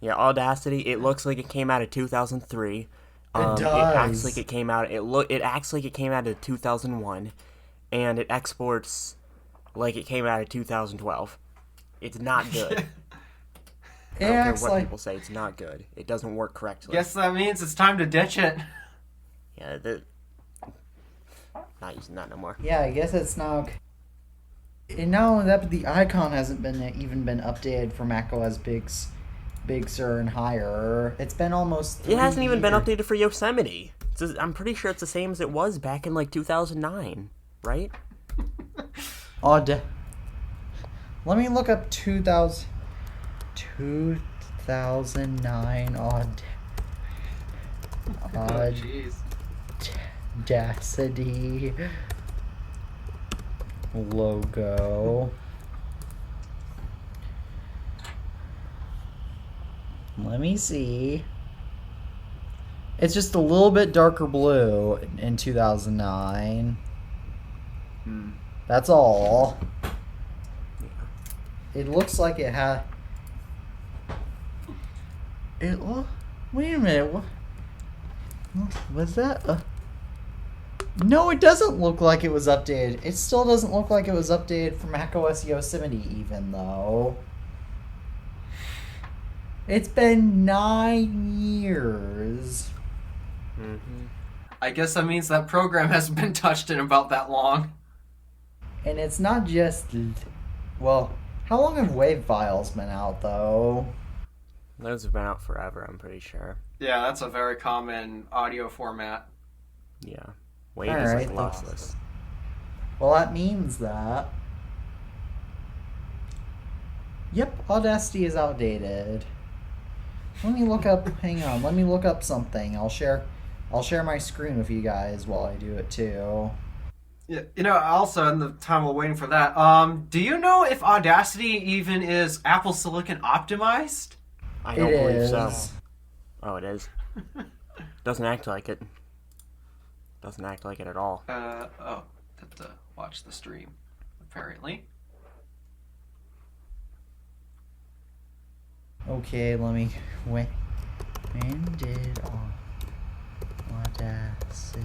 Yeah, Audacity, it looks like it came out of 2003. It It does. acts like it came out... It acts like it came out of 2001. And it exports like it came out of 2012. It's not good. It I don't care acts what like people say, it's not good. It doesn't work correctly. Guess that means it's time to ditch it. Yeah, not using that no more. yeah. I guess it's not. And not only that, but the icon hasn't even been updated for macOS Big Sur and higher. It's been almost. It hasn't 3 even been years. updated for Yosemite. I'm pretty sure it's the same as it was back in like 2009, right? Let me look up 2009 Jeez. Audacity logo. Let me see. It's just a little bit darker blue in 2009. That's all. It looks like it had. Wait a minute. Was that? No, it doesn't look like it was updated. It still doesn't look like it was updated for macOS Yosemite, even though. It's been 9 years. Mm-hmm. I guess that means that program hasn't been touched in about that long. And it's not just. Well, how long have WAV files been out, though? Those have been out forever, I'm pretty sure. Yeah, that's a very common audio format. Yeah. Wave is like Alright, lossless. Well, that means that. Yep, Audacity is outdated. Let me look up. Hang on. Let me look up something. I'll share my screen with you guys while I do it too. Yeah, also in the time we're waiting for that, do you know if Audacity even is Apple Silicon optimized? I don't It believe so. is. Oh, it is? Doesn't act like it. Doesn't act like it at all. Have to watch the stream, apparently. Okay, let me. When did Audacity?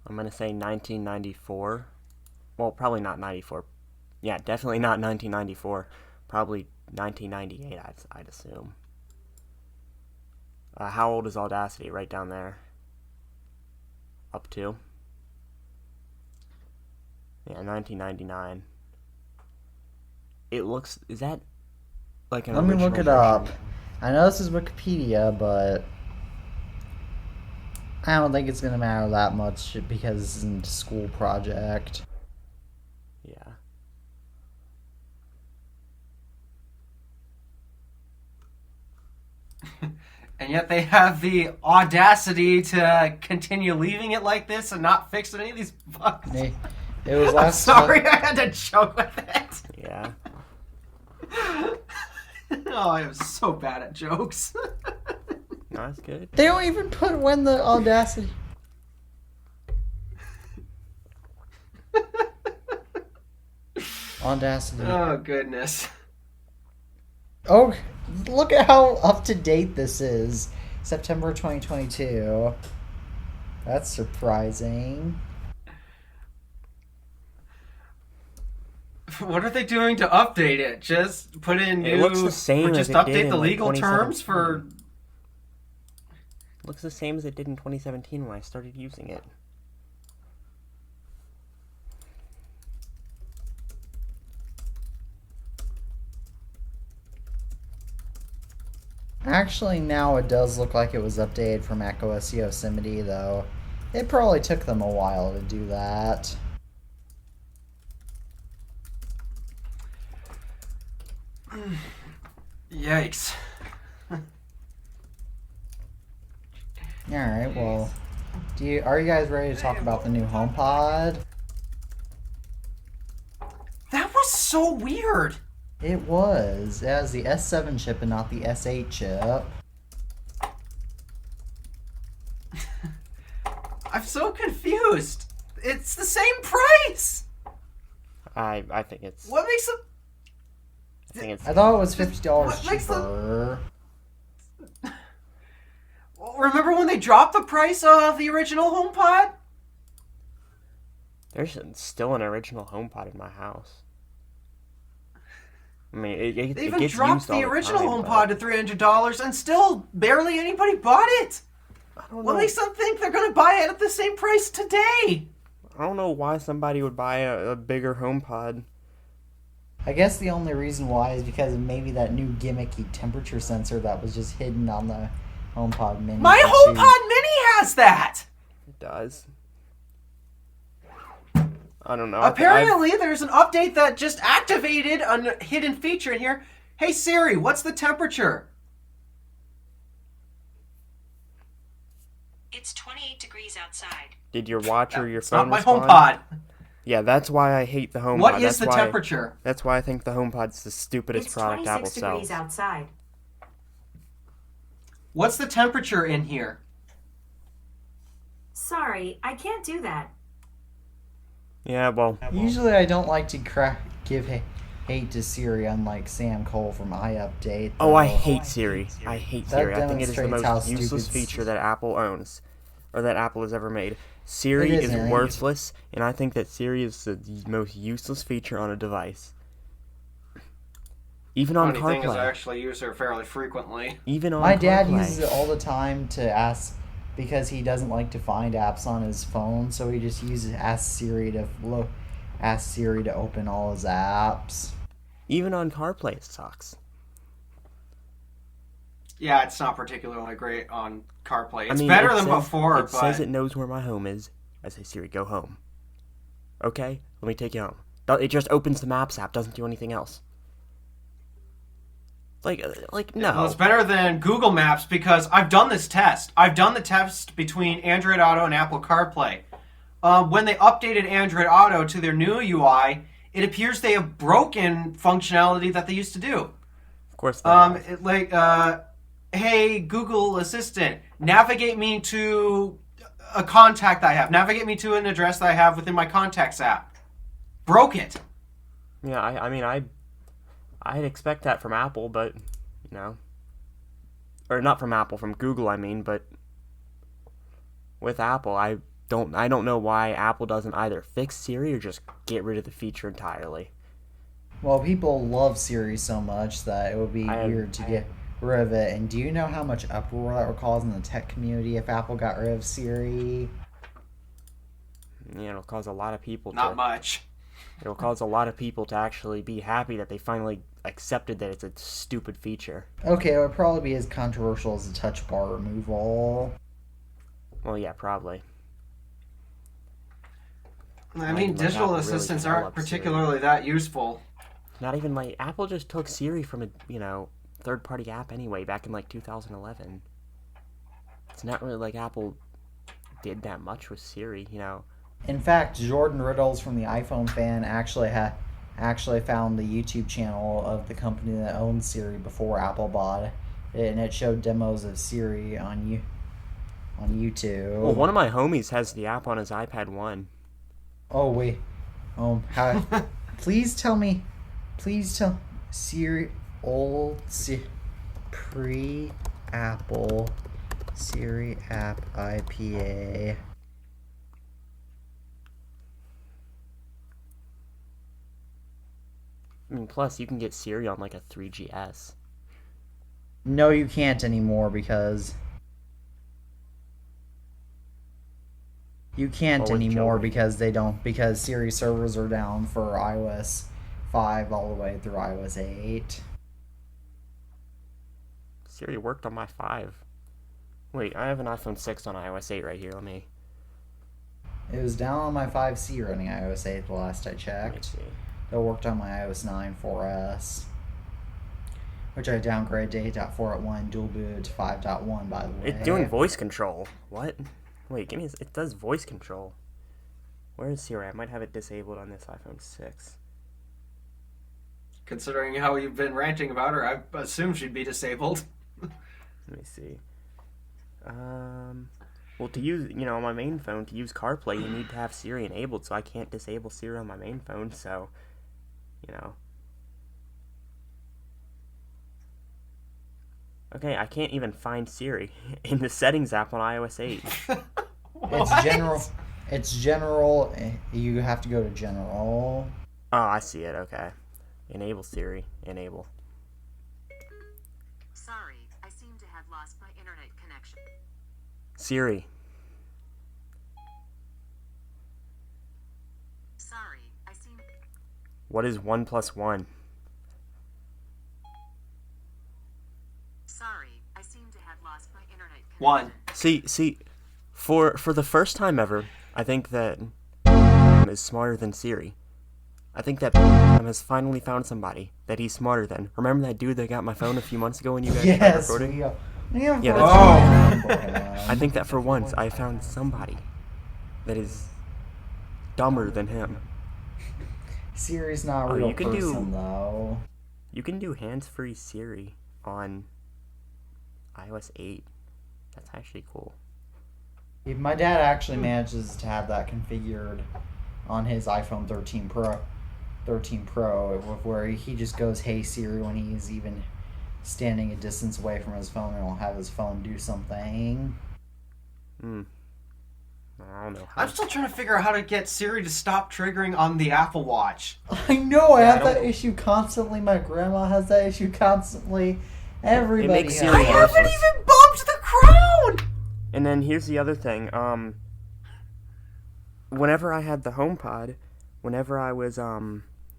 I'm gonna say 1994. Well, probably not 94. Yeah, definitely not 1994. Probably 1998, I'd assume. How old is Audacity? Right down there. Up to. Yeah, 1999. It looks... Is that like an Let me look it original up. version? I know this is Wikipedia, but I don't think it's gonna matter that much because it's a school project. Yeah. And yet they have the audacity to continue leaving it like this and not fix any of these bugs. It was I'm last. sorry, I had to joke with it. Yeah. Oh, I am so bad at jokes. No, that's good. They don't even put when the Audacity. Audacity. Oh, goodness. Oh, look at how up to date this is. September 2022. That's surprising. What are they doing to update it? Just put in new... It looks the same or just as it did update in, the like, legal terms 2017. for... Looks the same as it did in 2017 when I started using it. Actually, now it does look like it was updated from macOS Yosemite, though. It probably took them a while to do that. Yikes. Alright, well, are you guys ready to talk about the new HomePod? That was so weird. It was. It has the S7 chip and not the S8 chip. I'm so confused. It's the same price. I think it's... What makes it... I think it's... I thought it was $50 What makes cheaper. Remember when they dropped the price of the original HomePod? There's still an original HomePod in my house. I mean, it They it even gets dropped used all the original time, HomePod to $300 and still barely anybody bought it. but I don't What know. makes them think they're going to buy it at the same price today? I don't know why somebody would buy a bigger HomePod. I guess the only reason why is because of maybe that new gimmicky temperature sensor that was just hidden on the HomePod Mini. My that you- HomePod Mini has that. It does. I don't know. Apparently, there's an update that just activated a hidden feature in here. Hey Siri, what's the temperature? It's 28 degrees outside. Did your watch or your It's phone not my respond? HomePod. Yeah, that's why I hate the HomePod. What is that's the why, temperature? That's why I think the HomePod's the stupidest It's product 26 Apple degrees sells. outside. What's the temperature in here? Sorry, I can't do that. Yeah, well, Usually I don't like to give hate to Siri, unlike Sam Cole from iUpdate. oh, I though. hate Siri. I hate That Siri. I think it is the demonstrates how most useless stupid- feature that Apple owns, or that Apple has ever made. Siri It is isn't. worthless, and I think that Siri is the most useless feature on a device. Even on Funny thing is, I CarPlay. actually use her fairly frequently. Even on My dad CarPlay. uses it all the time to ask because he doesn't like to find apps on his phone, so he just uses ask Siri to open all his apps. Even on CarPlay, it sucks. Yeah, it's not particularly great on CarPlay. It's I mean, better it than says- before, It but says it knows where my home is. I say, Siri, go home. Okay, let me take you home. It just opens the Maps app, doesn't do anything else. Like no. well, it's better than Google Maps because I've done this test. I've done the test between Android Auto and Apple CarPlay. When they updated Android Auto to their new UI, it appears they have broken functionality that they used to do. Of course they have. Hey Google Assistant, navigate me to a contact I have. Navigate me to an address that I have within my contacts app. Broke it. Yeah, I mean, I'd expect that from Apple, but, you know. Or not from Apple, from Google, I mean, but with Apple, I don't know why Apple doesn't either fix Siri or just get rid of the feature entirely. Well, people love Siri so much that it would be weird to get rid of it. And do you know how much uproar that would cause in the tech community if Apple got rid of Siri? Yeah, it'll cause a lot of people Not much. It'll cause a lot of people to actually be happy that they finally accepted that it's a stupid feature. Okay, it would probably be as controversial as the touch bar removal. Well, yeah, probably. I mean, Like digital Apple assistants really aren't developed particularly that useful. Not even like Apple just took Siri from a third-party app anyway back in like 2011. It's not really like Apple did that much with Siri, In fact, Jordan Riddles from the iPhone Fan actually found the YouTube channel of the company that owns Siri before Apple bought it, and it showed demos of Siri on YouTube. Well, one of my homies has the app on his iPad 1. Oh wait, how? Please tell Siri pre-Apple Siri app IPA. I mean, plus you can get Siri on like a 3GS. No, you can't anymore because because Siri servers are down for iOS 5 all the way through iOS 8. Siri worked on my 5. Wait, I have an iPhone 6 on iOS 8 right here. It was down on my 5C running iOS 8 the last I Let me checked. see. It worked on my iOS 9 4S, which I downgraded to 8.4.1 dual booted to 5.1 by the way. It's doing voice control. What? Wait, give me. It does voice control. Where is Siri? I might have it disabled on this iPhone 6. Considering how you've been ranting about her, I assume she'd be disabled. Let me see. Well, to use, on my main phone, to use CarPlay, you need to have Siri enabled, so I can't disable Siri on my main phone, so, Okay, I can't even find Siri in the settings app on iOS 8. It's general. You have to go to general. Oh, I see it, okay. Enable Siri. Enable. Sorry, I seem to have lost my internet connection. Siri. Sorry, I seem... What is 1 plus 1? Sorry, I seem to have lost my internet connection. 1. See, for the first time ever, I think that is smarter than Siri. I think that has finally found somebody that he's smarter than. Remember that dude that got my phone a few months ago when you guys started recording? Yeah, I think that for once I found somebody that is dumber than him. Siri's not a real you can person, though. You can do hands-free Siri on iOS 8. That's actually cool. My dad actually manages to have that configured on his iPhone 13 Pro, where he just goes, "Hey Siri," when he's even standing a distance away from his phone, and he'll have his phone do something. I don't know. I'm still trying to figure out how to get Siri to stop triggering on the Apple Watch. I know, I have that issue constantly. My grandma has that issue constantly. Everybody makes has Siri that. I haven't even bumped the crown! And then here's the other thing. Whenever I had the HomePod, whenever I was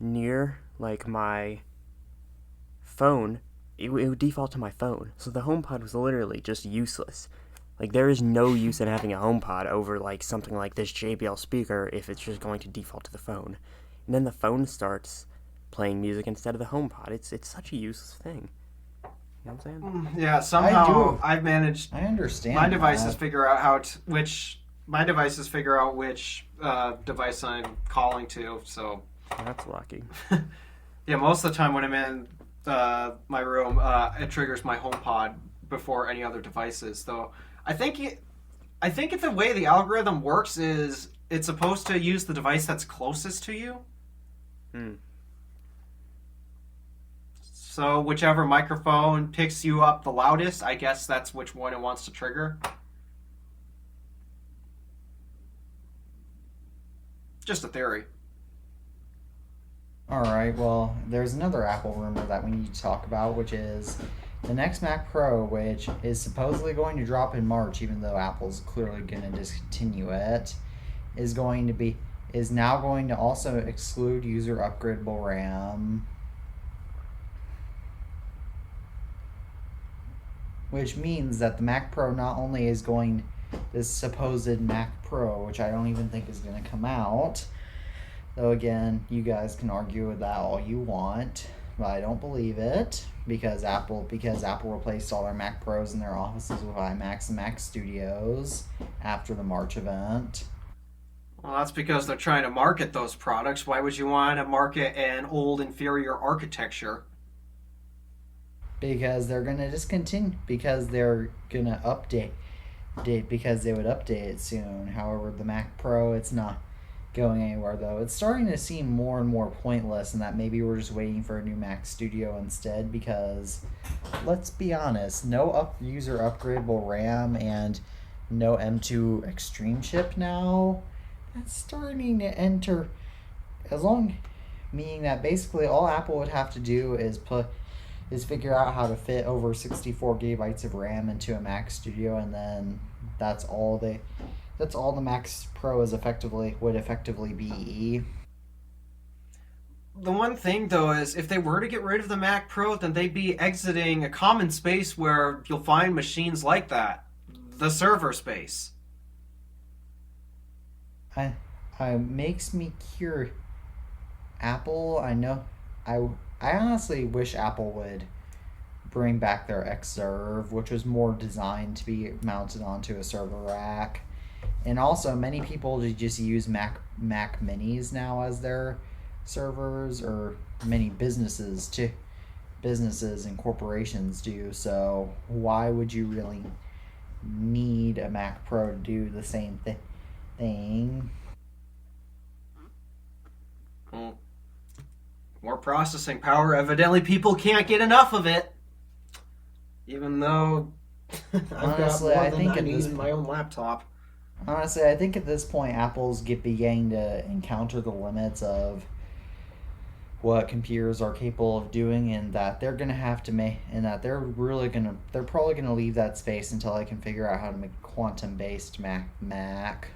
near like my phone, it would default to my phone. So the HomePod was literally just useless. Like, there is no use in having a HomePod over like something like this JBL speaker if it's just going to default to the phone. And then the phone starts playing music instead of the HomePod. It's such a useless thing. You know what I'm saying? Yeah, somehow do. I've managed. I understand. My devices that. figure out which device I'm calling to. So That's lucky. yeah, most of the time when I'm in my room, it triggers my HomePod before any other devices. Though I think I think the way the algorithm works is it's supposed to use the device that's closest to you. Hmm. So whichever microphone picks you up the loudest, I guess that's which one it wants to trigger. Just a theory. All right, well, there's another Apple rumor that we need to talk about, which is the next Mac Pro, which is supposedly going to drop in March, even though Apple's clearly going to discontinue it, is now going to also exclude user upgradable RAM, which means that the Mac Pro not only is going this supposed Mac Pro, which I don't even think is going to come out. Though again, you guys can argue with that all you want, but I don't believe it because Apple replaced all their Mac Pros in their offices with iMacs and Mac Studios after the March event. Well, that's because they're trying to market those products. Why would you want to market an old, inferior architecture? Because they're gonna discontinue. Because they're gonna update it. Because they would update it soon. However, the Mac Pro, it's not going anywhere though. It's starting to seem more and more pointless, and that maybe we're just waiting for a new Mac Studio instead. Because let's be honest, no user upgradable RAM and no M2 Extreme chip now. That's starting to enter. Meaning that basically all Apple would have to do is figure out how to fit over 64 gigabytes of RAM into a Mac Studio, and then that's all the Mac Pro would effectively be. The one thing, though, is if they were to get rid of the Mac Pro, then they'd be exiting a common space where you'll find machines like that. The server space. I makes me curious. Apple, I honestly wish Apple would bring back their Xserve, which was more designed to be mounted onto a server rack. And also, many people just use Mac Minis now as their servers, or many businesses and corporations do. So why would you really need a Mac Pro to do the same thing? Well, more processing power. Evidently, people can't get enough of it. Even though Honestly, I think I need in my own laptop. Honestly, I think at this point, Apple's beginning to encounter the limits of what computers are capable of doing, and that they're gonna have to they're probably gonna leave that space until they can figure out how to make quantum-based Mac.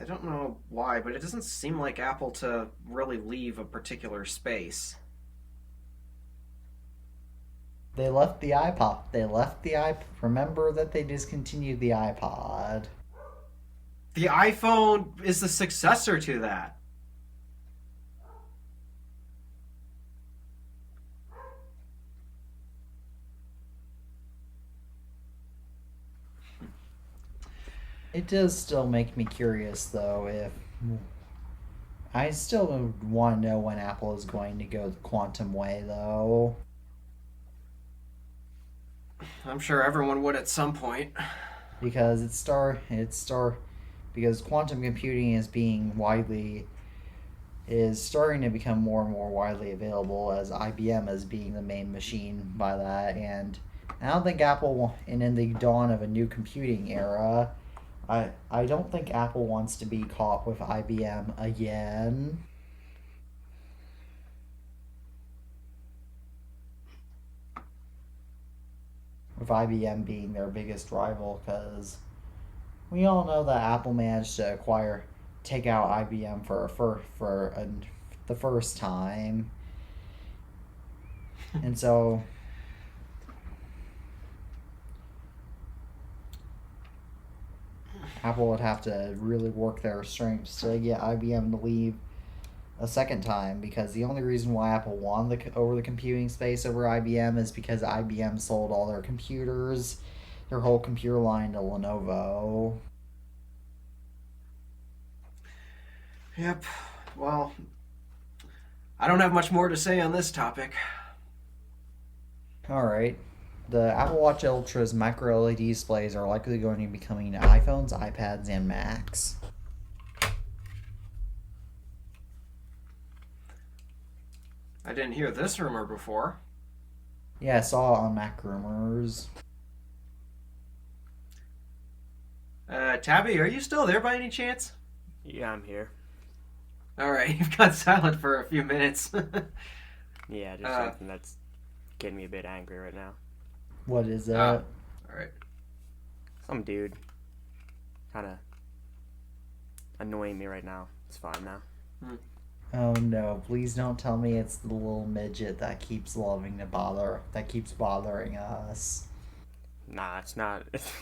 I don't know why, but it doesn't seem like Apple to really leave a particular space. They left the iPod. Remember that they discontinued the iPod. The iPhone is the successor to that. It does still make me curious, though, if I still want to know when Apple is going to go the quantum way, though. I'm sure everyone would at some point. Because because quantum computing is starting to become more and more widely available, as IBM is being the main machine by that. And I don't think and in the dawn of a new computing era, I don't think Apple wants to be caught with IBM again. With IBM being their biggest rival, because we all know that Apple managed to take out IBM the first time, and so Apple would have to really work their strengths to get IBM to leave a second time, because the only reason why Apple won over the computing space over IBM is because IBM sold all their computers, their whole computer line, to Lenovo. Yep. Well, I don't have much more to say on this topic. Alright. The Apple Watch Ultra's micro LED displays are likely going to be coming to iPhones, iPads, and Macs. I didn't hear this rumor before. Yeah, I saw it on Mac Rumors. Tabby, are you still there by any chance? Yeah, I'm here. Alright, you've got silent for a few minutes. Yeah, just something that's getting me a bit angry right now. What is that? Alright. Some dude kind of annoying me right now. It's fine now. Oh no, please don't tell me it's the little midget that keeps that keeps bothering us. Nah, it's not. It's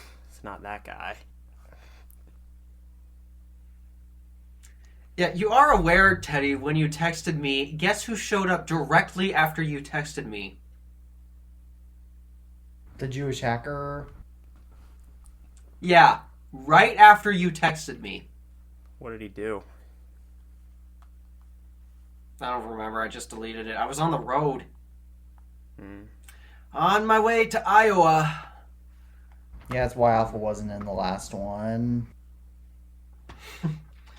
not that guy. Yeah, you are aware, Teddy, when you texted me, guess who showed up directly after you texted me? The Jewish hacker? Yeah, right after you texted me. What did he do? I don't remember, I just deleted it. I was on the road. Hmm. On my way to Iowa. Yeah, that's why Alpha wasn't in the last one.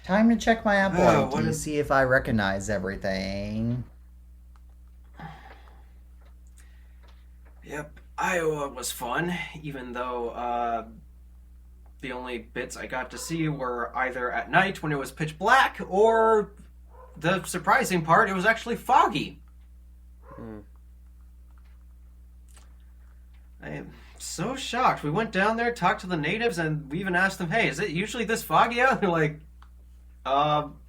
Time to check my Apple ID to see if I recognize everything. Yep, Iowa was fun, even though the only bits I got to see were either at night when it was pitch black, or the surprising part, it was actually foggy. I am so shocked. We went down there, talked to the natives, and we even asked them, hey, is it usually this foggy out? And they're like,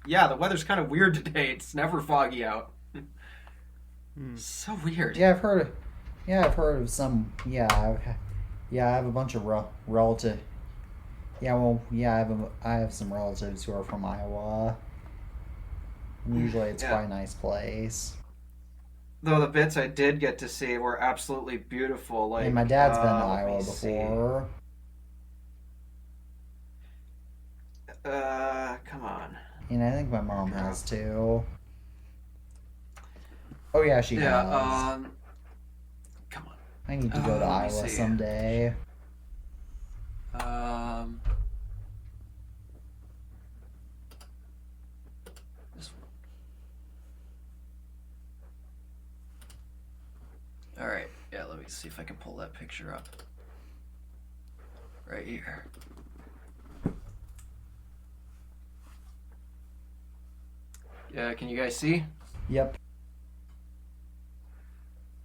yeah, the weather's kind of weird today. It's never foggy out. So weird. Yeah, I've heard of some. I have a bunch of relative. I have some relatives who are from Iowa. And usually, it's quite a nice place. Though the bits I did get to see were absolutely beautiful. Like, And my dad's been to Iowa before. Come on. And I think my mom has too. Oh yeah, she has. Come on. I need to go to Iowa someday. This one. All right. Yeah, let me see if I can pull that picture up. Right here. Yeah, can you guys see? Yep.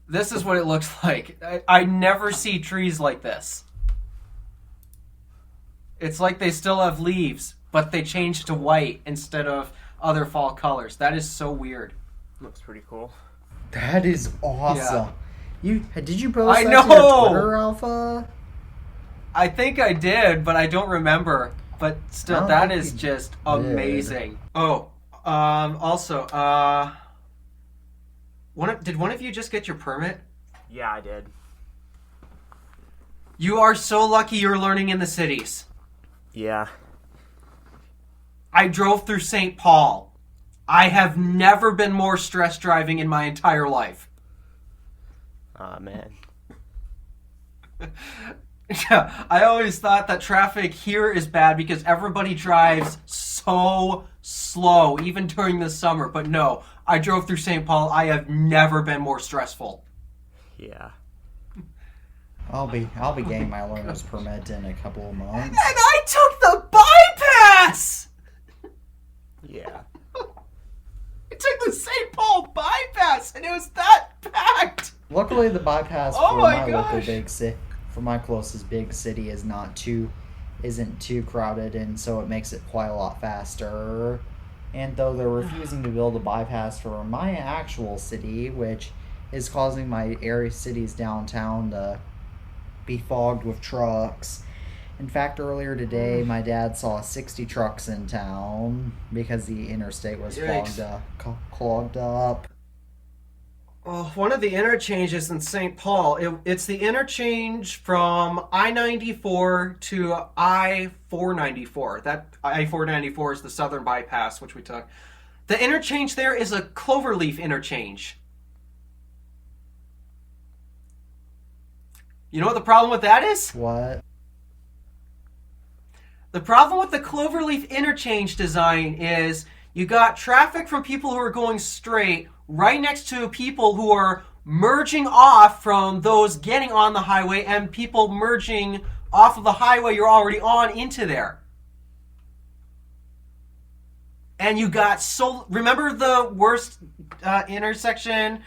This is what it looks like. I never see trees like this. It's like they still have leaves, but they changed to white instead of other fall colors. That is so weird. Looks pretty cool. That is awesome. Yeah. Did you post I that know! to your Twitter, Alpha? I think I did, but I don't remember. But still, that is just amazing. Oh, also, did one of you just get your permit? Yeah, I did. You are so lucky you're learning in the cities. Yeah. I drove through St. Paul. I have never been more stressed driving in my entire life. Aw, man. Yeah, I always thought that traffic here is bad because everybody drives so slow, even during the summer. But no, I drove through St. Paul. I have never been more stressful. Yeah. I'll be getting my learner's permit in a couple of months. And I took the bypass! Yeah. I took the St. Paul bypass, and it was that packed! Luckily, the bypass Oh for my my local gosh. big city, for my closest big city, isn't too crowded, and so it makes it quite a lot faster. And though they're refusing to build a bypass for my actual city, which is causing my area city's downtown to be fogged with trucks. In fact, earlier today, my dad saw 60 trucks in town because the interstate was Yikes. clogged up. Well, one of the interchanges in St. Paul, it's the interchange from I-94 to I-494. That I-494 is the southern bypass, which we took. The interchange there is a cloverleaf interchange. You know what the problem with that is? What? The problem with the cloverleaf interchange design is you got traffic from people who are going straight right next to people who are merging off from those getting on the highway and people merging off of the highway you're already on into there. And you got remember the worst intersection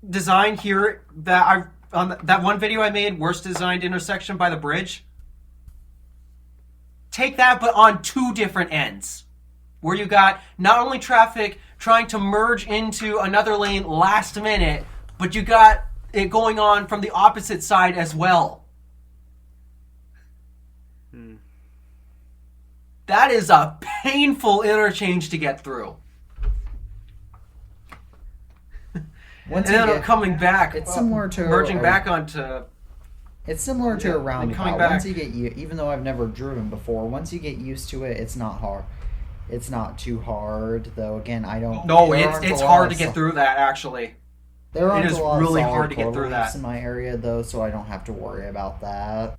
design here that on that one video I made, worst designed intersection by the bridge? Take that, but on two different ends, where you got not only traffic trying to merge into another lane last minute, but you got it going on from the opposite side as well. That is a painful interchange to get through. Once and then coming back, it's similar to merging back onto. It's similar to a roundabout. back. Once you get even though I've never driven before, once you get used to it, it's not hard. It's not too hard, though. Again, I don't. No, it's hard to get through that. Actually, there aren't it is a lot really of hard to get through that in my area, though, so I don't have to worry about that.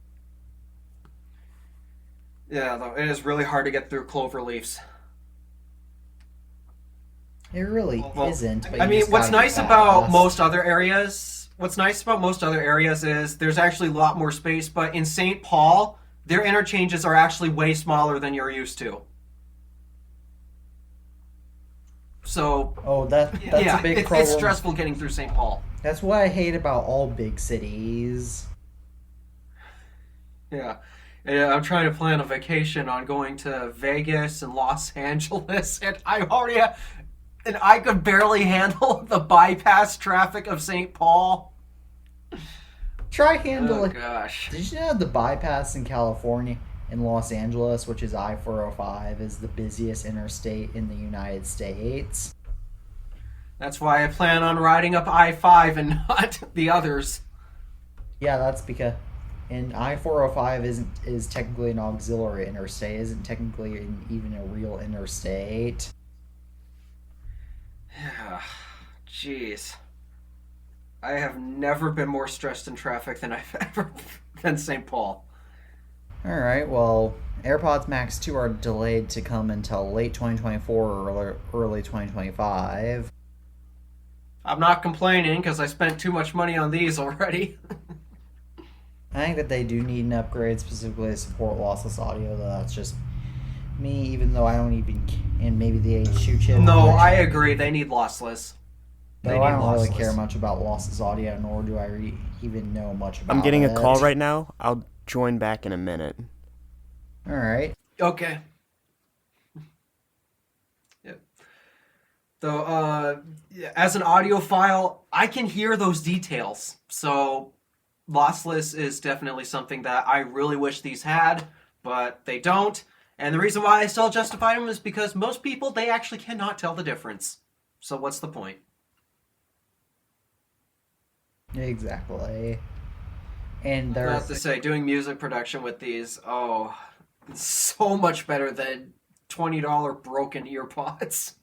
Yeah, though it is really hard to get through clover leaves. It really isn't. But I mean, what's nice fast. about most other areas? What's nice about most other areas is there's actually a lot more space. But in St. Paul, their interchanges are actually way smaller than you're used to. So, that's a big problem. It's stressful getting through St. Paul. That's what I hate about all big cities. Yeah. I'm trying to plan a vacation on going to Vegas and Los Angeles, and I could barely handle the bypass traffic of St. Paul. Try handling. Oh gosh! Did you know the bypass in California, in Los Angeles, which is I-405, is the busiest interstate in the United States? That's why I plan on riding up I-5 and not the others. Yeah, that's because. And I-405 is technically an auxiliary interstate, isn't technically even a real interstate. Yeah, jeez. I have never been more stressed in traffic than I've ever been St. Paul. Alright, well, AirPods Max 2 are delayed to come until late 2024 or early 2025. I'm not complaining because I spent too much money on these already. I think that they do need an upgrade specifically to support lossless audio, though that's just me, even though I don't even, and maybe the H2 chip. No, I agree, they need lossless. Though I don't really care much about lossless audio, nor do I even know much about it. I'm getting a call right now. I'll join back in a minute. Alright. Okay. Yep. Though, as an audiophile, I can hear those details, so lossless is definitely something that I really wish these had, but they don't. And the reason why I still justify them is because most people, they actually cannot tell the difference. So what's the point? Exactly. And I have there's to say, doing music production with these, it's so much better than $20 broken earpods.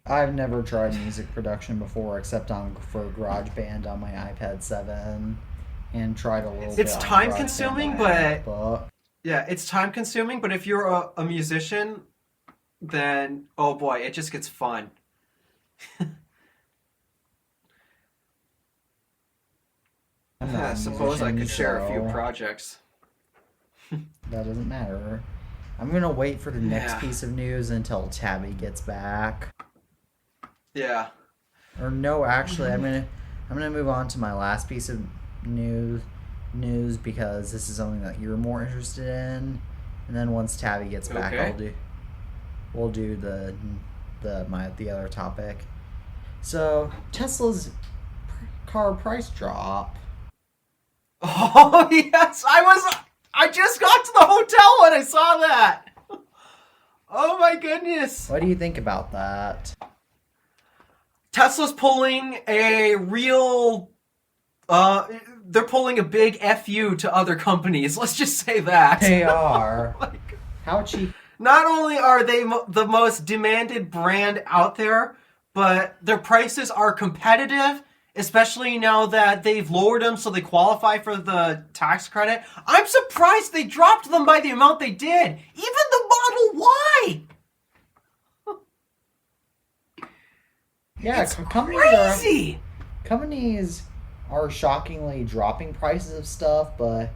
I've never tried music production before, except for GarageBand on my iPad 7, and tried a little bit. It's on time GarageBand consuming, on my but MacBook. yeah, it's time consuming. But if you're a musician, then oh boy, it just gets fun. I suppose I could share a few projects. That doesn't matter. I'm gonna wait for the next Yeah. piece of news until Tabby gets back. Yeah. Or no, actually, I'm gonna move on to my last piece of news because this is something that you're more interested in. And then once Tabby gets back, Okay. we'll do the other topic. So Tesla's car price drop. Oh yes, I just got to the hotel when I saw that. Oh my goodness. What do you think about that? Tesla's pulling a real they're pulling a big FU to other companies. Let's just say that. They are. How cheap? Not only are they the most demanded brand out there, but their prices are competitive especially now that they've lowered them so they qualify for the tax credit. I'm surprised they dropped them by the amount they did. Even the Model Y. Yeah, It's companies crazy. are shockingly dropping prices of stuff, but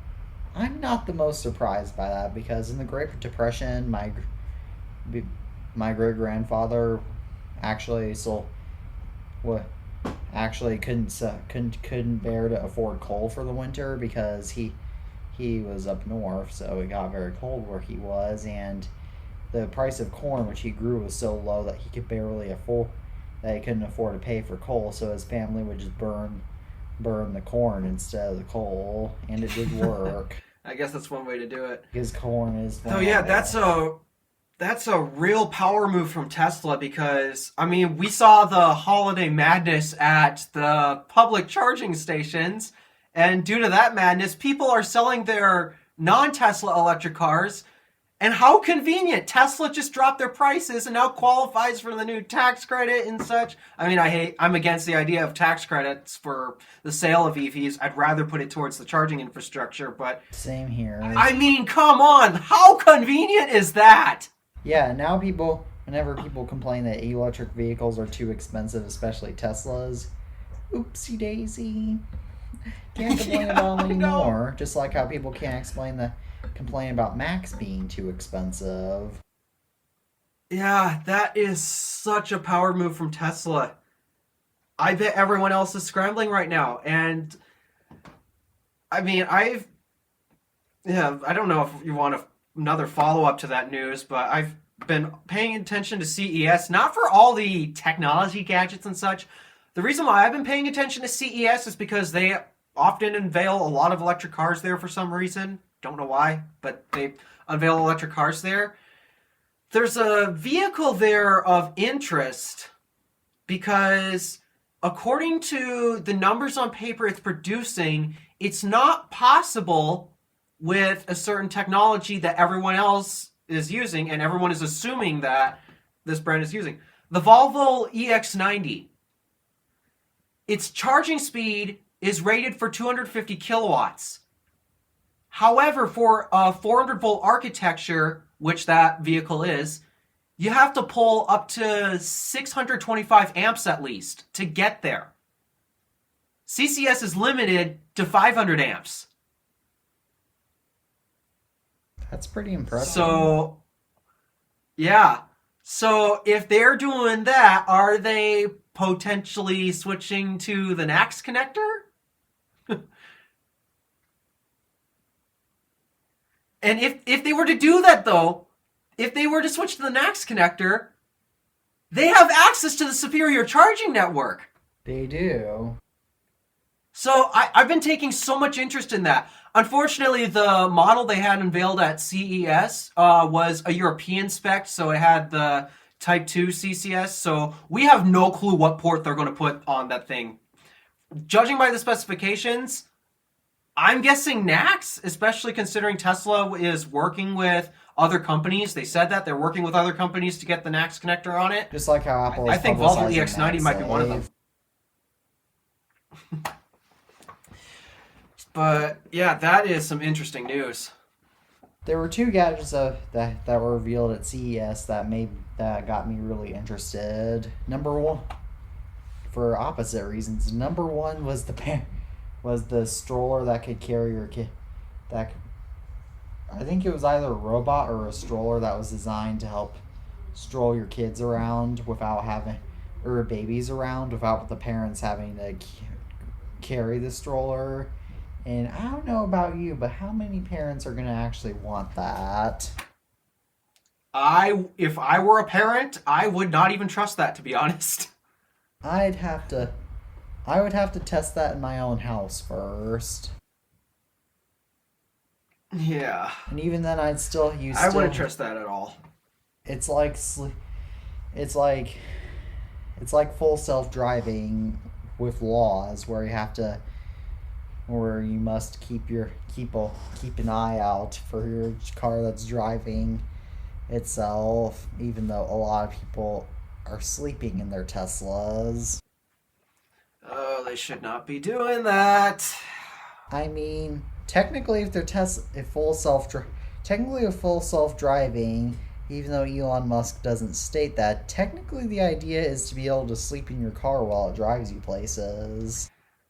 I'm not the most surprised by that because in the Great Depression, my great grandfather actually actually couldn't bear to afford coal for the winter because he was up north, so it got very cold where he was, and the price of corn which he grew was so low that he could barely afford that he couldn't afford to pay for coal, so his family would just burn the corn instead of the coal, and it did work. I guess that's one way to do it. Because corn is Oh yeah, that's a real power move from Tesla because I mean we saw the holiday madness at the public charging stations, and due to that madness, people are selling their non-Tesla electric cars. And how convenient! Tesla just dropped their prices and now qualifies for the new tax credit and such. I mean, I'm against the idea of tax credits for the sale of EVs. I'd rather put it towards the charging infrastructure, but same here. I mean, come on! How convenient is that? Yeah, now whenever people complain that electric vehicles are too expensive, especially Teslas, oopsie daisy. Can't complain Yeah, about them I know. anymore. Just like how people can't complain about Macs being too expensive. Yeah, that is such a power move from Tesla. I bet everyone else is scrambling right now. And I mean, I don't know if you want another follow up to that news, but I've been paying attention to CES, not for all the technology gadgets and such. The reason why I've been paying attention to CES is because they often unveil a lot of electric cars there for some reason. Don't know why, but they unveil electric cars there. There's a vehicle there of interest because according to the numbers on paper it's producing, it's not possible with a certain technology that everyone else is using and everyone is assuming that this brand is using. The Volvo EX90. Its charging speed is rated for 250 kilowatts. However, for a 400 volt architecture, which that vehicle is, you have to pull up to 625 amps at least to get there. CCS is limited to 500 amps. That's pretty impressive. So, yeah. So if they're doing that, are they potentially switching to the NACS connector? And if they were to do that, though, if they were to switch to the NACS connector, they have access to the superior charging network. They do. So I've been taking so much interest in that. Unfortunately, the model they had unveiled at CES was a European spec, so it had the Type 2 CCS, so we have no clue what port they're going to put on that thing. Judging by the specifications, I'm guessing NACS, especially considering Tesla is working with other companies. They said that they're working with other companies to get the NACS connector on it. Just like how Apple I is think Volvo publicizing EX90 might be one of them. But yeah, that is some interesting news. There were two gadgets that were revealed at CES that got me really interested. Number one, for opposite reasons. Number one was the stroller that could carry your kid. I think it was either a robot or a stroller that was designed to help stroll your kids around or babies around without the parents having to carry the stroller. And I don't know about you, but how many parents are going to actually want that? If I were a parent, I would not even trust that, to be honest. I would have to test that in my own house first. Yeah. And even then I'd still I wouldn't trust that at all. It's like full self-driving with laws where you must keep an eye out for your car that's driving itself, even though a lot of people are sleeping in their Teslas. Oh, they should not be doing that. I mean, technically, if they're technically a full self-driving, even though Elon Musk doesn't state that, technically the idea is to be able to sleep in your car while it drives you places.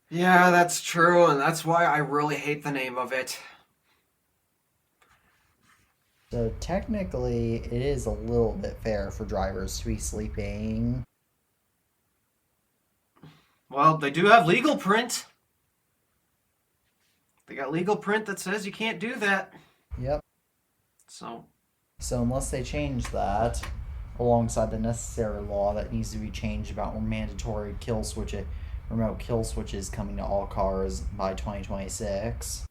Yeah, that's true, and that's why I really hate the name of it. So technically, it is a little bit fair for drivers to be sleeping. Well, they do have legal print. They got legal print that says you can't do that. Yep. So unless they change that, alongside the necessary law that needs to be changed about mandatory remote kill switches coming to all cars by 2026.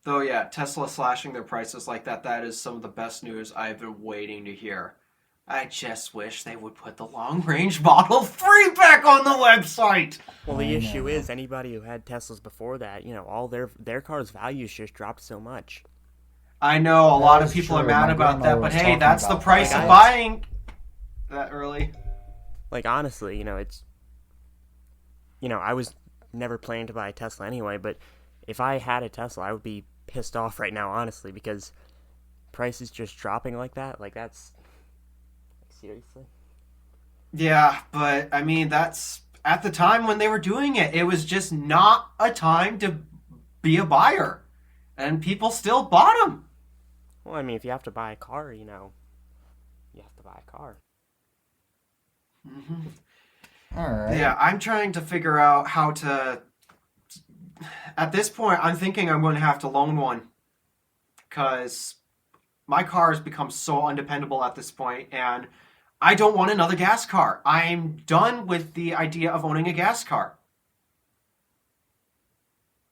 Though, yeah, Tesla slashing their prices like that is some of the best news I've been waiting to hear. I just wish they would put the long-range Model 3 back on the website! Well, the I issue know. is anybody who had Teslas before that, all their cars' values just dropped so much. I know, a lot That of is people are true. mad My about that, grandmother but was hey, talking that's the about price that. of buying that early. Like, honestly, it's... I was never planning to buy a Tesla anyway, but if I had a Tesla, I would be pissed off right now, honestly, because prices just dropping like that, that's... Seriously? Yeah, but I mean, that's at the time when they were doing it. It was just not a time to be a buyer. And people still bought them. Well, I mean, if you have to buy a car, you have to buy a car. All right. Yeah, I'm trying to figure out how to... At this point, I'm thinking I'm going to have to loan one. Because my car has become so undependable at this point, and I don't want another gas car. I'm done with the idea of owning a gas car.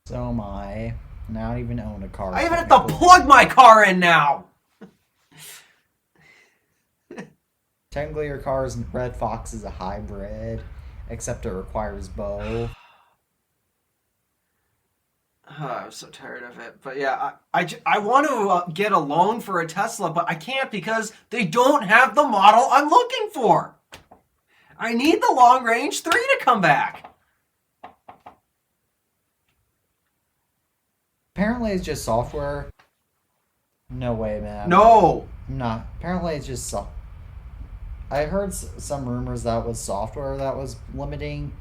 So am I. And I don't even own a car. I even have to technically. plug my car in now! Technically, your car's Red Fox is a hybrid, except it requires both. I'm so tired of it. But yeah, I want to get a loan for a Tesla, but I can't because they don't have the model I'm looking for. I need the long range 3 to come back. Apparently, it's just software. No way, man. No. Not. Apparently, it's just I heard some rumors that was software that was limiting,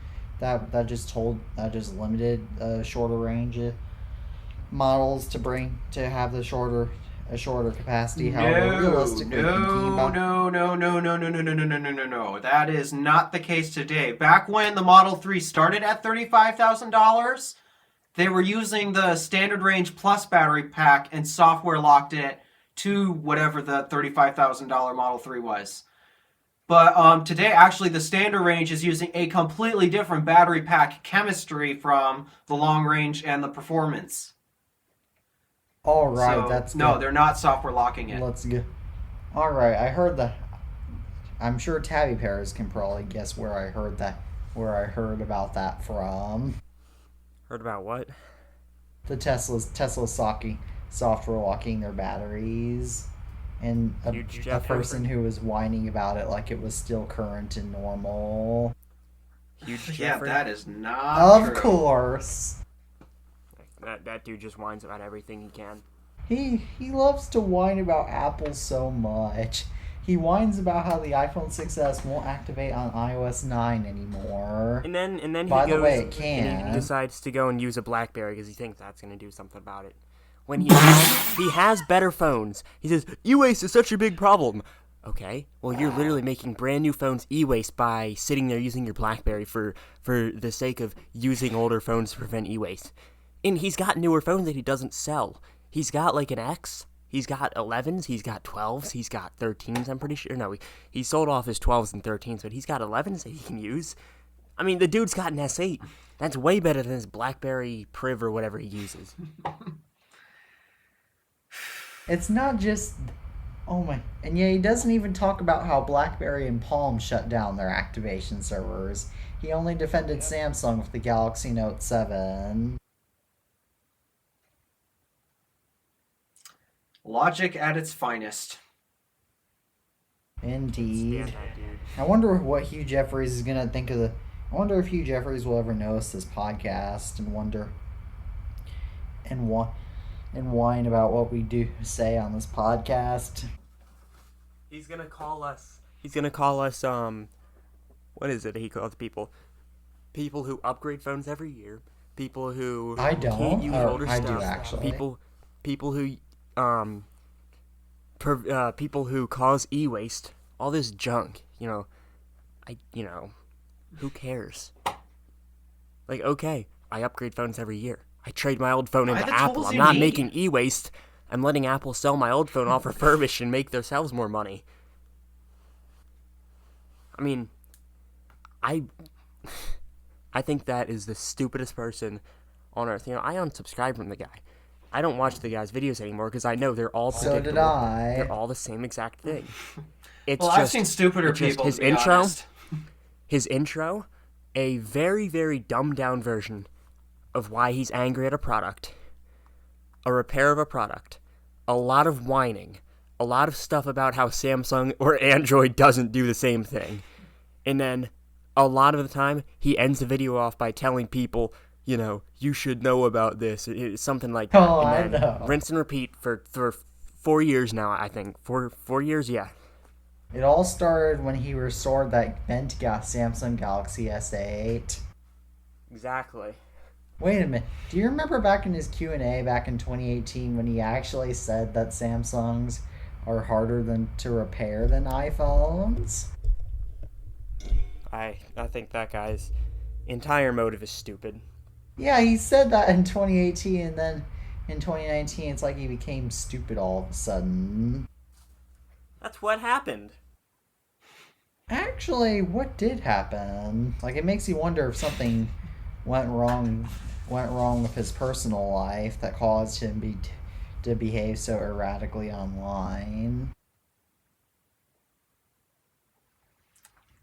that just limited shorter range models to have a shorter capacity. However, realistically thinking about No. That is not the case today. Back when the Model 3 started at $35,000, they were using the standard range plus battery pack and software locked it to whatever the $35,000 Model 3 was. But today, actually, the standard range is using a completely different battery pack chemistry from the long range and the performance. all right, So, that's no, good. they're not software locking it. Let's go. All right, I heard that. I'm sure Tabby Pairs can probably guess where I heard about that from. Heard about what? The Tesla software locking their batteries, and Huge a Jeff person who was whining about it like it was still current and normal. Huge Yeah, Jeffrey? that is not Of true. course. That dude just whines about everything he can. He loves to whine about Apple so much. He whines about how the iPhone 6s won't activate on iOS 9 anymore. And then By he the goes way, it and can. he decides to go and use a BlackBerry because he thinks that's going to do something about it. When he has better phones. He says, e-waste is such a big problem. Okay, well, you're literally making brand new phones e-waste by sitting there using your BlackBerry for the sake of using older phones to prevent e-waste. And he's got newer phones that he doesn't sell. He's got like an X. He's got 11s. He's got 12s. He's got 13s, I'm pretty sure. No, he sold off his 12s and 13s, but he's got 11s that he can use. I mean, the dude's got an S8. That's way better than his BlackBerry Priv or whatever he uses. It's not just... Oh my... And yeah, he doesn't even talk about how BlackBerry and Palm shut down their activation servers. He only defended Samsung with the Galaxy Note 7. Logic at its finest. Indeed. Stand that dude. I wonder what Hugh Jeffries is gonna think of the. I wonder if Hugh Jeffries will ever notice this podcast and wonder and whine about what we do say on this podcast. He's gonna call us. He's gonna call us. What is it? He calls people who upgrade phones every year. People who I don't. can't use older I stuff. do actually. People who people who cause e-waste. All this junk. Who cares? Like, okay, I upgrade phones every year. I trade my old phone Buy into the Apple. tools I'm you not need. making e-waste. I'm letting Apple sell my old phone off refurbished and make themselves more money. I mean, I think that is the stupidest person on earth. I unsubscribed from the guy. I don't watch the guy's videos anymore because I know they're all So predictable. did I. They're all the same exact thing. It's Well, just, I've seen stupider it's just people. his to be intro. honest. His intro, a very, very dumbed down version of why he's angry at a product, a repair of a product, a lot of whining, a lot of stuff about how Samsung or Android doesn't do the same thing. And then a lot of the time, he ends the video off by telling people, you should know about this. It's something like that. Oh, I And then know. rinse and repeat for 4 years now, I think. 4 years, yeah. It all started when he restored that bent Samsung Galaxy S8. Exactly. Wait a minute. Do you remember back in his Q&A back in 2018 when he actually said that Samsungs are harder to repair than iPhones? I think that guy's entire motive is stupid. Yeah, he said that in 2018, and then in 2019 it's like he became stupid all of a sudden. That's what happened. Actually, what did happen? Like, it makes you wonder if something went wrong with his personal life that caused him to behave so erratically online.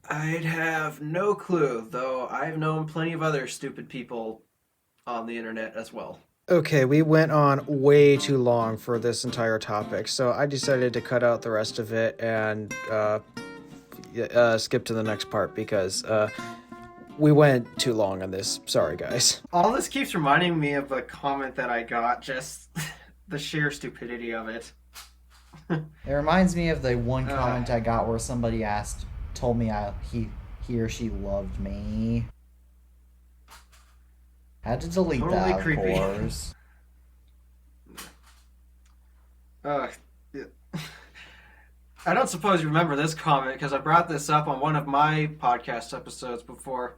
I'd have no clue, though I've known plenty of other stupid people on the internet as well. Okay, we went on way too long for this entire topic, so I decided to cut out the rest of it and skip to the next part because we went too long on this. Sorry, guys. All this keeps reminding me of a comment that I got, just the sheer stupidity of it. It reminds me of the one comment I got where somebody told me he or she loved me. Had to delete Totally that, creepy. of course. Yeah. I don't suppose you remember this comment because I brought this up on one of my podcast episodes before.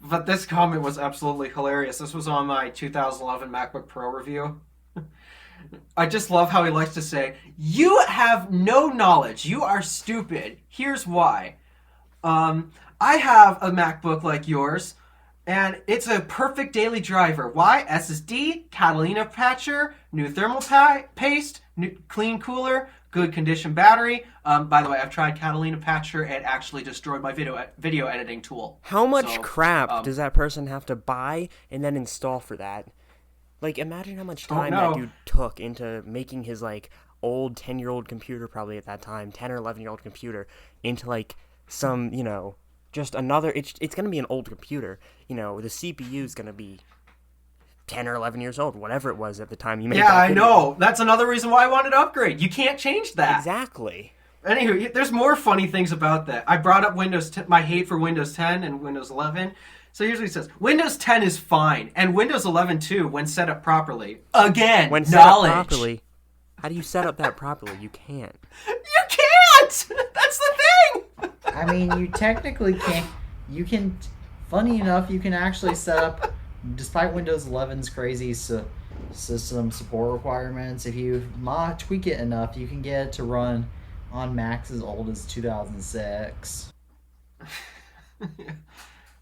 But this comment was absolutely hilarious. This was on my 2011 MacBook Pro review. I just love how he likes to say, "You have no knowledge. You are stupid. Here's why. I have a MacBook like yours, and it's a perfect daily driver. Why? SSD, Catalina patcher, new thermal paste, new clean cooler, good condition battery. By the way, I've tried Catalina patcher and actually destroyed my video editing tool. How much So, crap does that person have to buy and then install for that? Like, imagine how much time that know. dude took into making his, old 10-year-old computer, probably at that time, 10 or 11-year-old computer, into, some, just another... It's going to be an old computer. The CPU is going to be 10 or 11 years old, whatever it was at the time you made that Yeah, I video. know. That's another reason why I wanted to upgrade. You can't change that. Exactly. Anywho, there's more funny things about that. I brought up my hate for Windows 10 and Windows 11. So here's what he says. Windows 10 is fine, and Windows 11 too, when set up properly. Again, When set up knowledge. properly, how do you set up that properly? You can't. You can't! That's the thing! I mean, you technically can't. You can. Funny enough, you can actually set up, despite Windows 11's crazy system support requirements, if you tweak it enough, you can get it to run on Macs as old as 2006.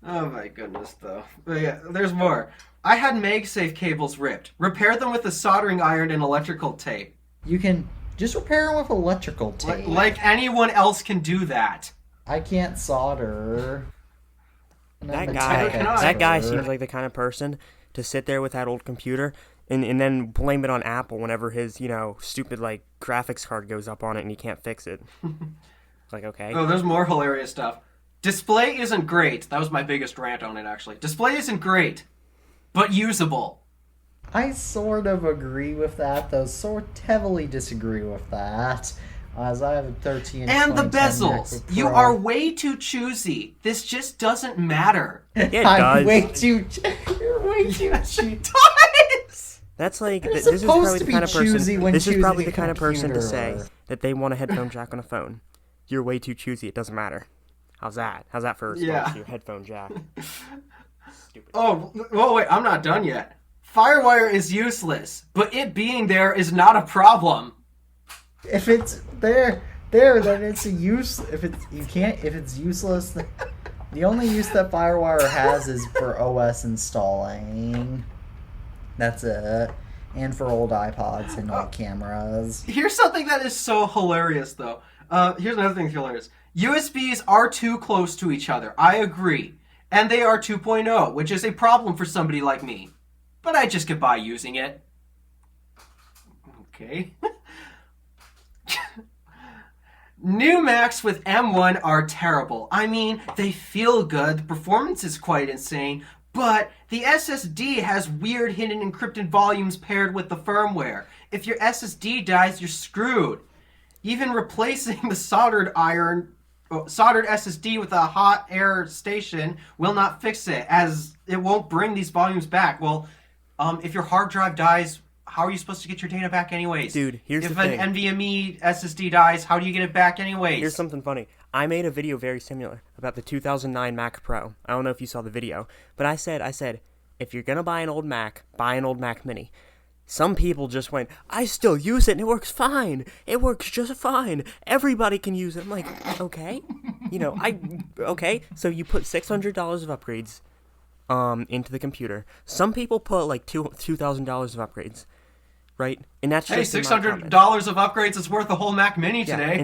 Oh my goodness, though. But yeah, there's more. I had MagSafe cables ripped. Repair them with a soldering iron and electrical tape. You can just repair them with electrical tape. Like anyone else can do that. I can't solder. And I'm That a guy, tech that guy expert. seems like the kind of person to sit there with that old computer and then blame it on Apple whenever his, stupid, graphics card goes up on it and he can't fix it. Like, okay. Oh, there's more hilarious stuff. Display isn't great. That was my biggest rant on it, actually. Display isn't great, but usable. I sort of agree with that, though heavily disagree with that. As I have a 13 And the 2010 bezels. MacBook You Pro. are way too choosy. This just doesn't matter. It I'm does. way too. You're way too cheap. Does! That's like You're this is supposed probably to the be kind of choosy person. when This is probably choosing the a kind of person to say computer. that they want a headphone jack on a phone. You're way too choosy. It doesn't matter. How's that? How's that for a response Yeah. to your headphone jack? Stupid. Oh, well, wait, I'm not done yet. Firewire is useless, but it being there is not a problem. If it's there, then it's a use. If it's useless, the only use that FireWire has is for OS installing. That's it, and for old iPods and old cameras. Here's something that is so hilarious, though. Here's another thing that's hilarious. USBs are too close to each other. I agree. And they are 2.0, which is a problem for somebody like me. But I just get by using it. Okay. New Macs with M1 are terrible. I mean, they feel good, the performance is quite insane, but the SSD has weird hidden encrypted volumes paired with the firmware. If your SSD dies, you're screwed. Even replacing the soldered SSD with a hot air station will not fix it, as it won't bring these volumes back. Well, if your hard drive dies, how are you supposed to get your data back anyways? Dude, here's if the thing. If an NVMe SSD dies, how do you get it back anyways? Here's something funny. I made a video very similar about the 2009 Mac Pro. I don't know if you saw the video, but I said, if you're gonna buy an old Mac, buy an old Mac Mini. Some people just went, I still use it and it works fine. It works just fine. Everybody can use it. I'm like, okay, okay. So you put $600 of upgrades, into the computer. Some people put like $2,000 of upgrades, right? And that's just $600 of upgrades is worth a whole Mac Mini today.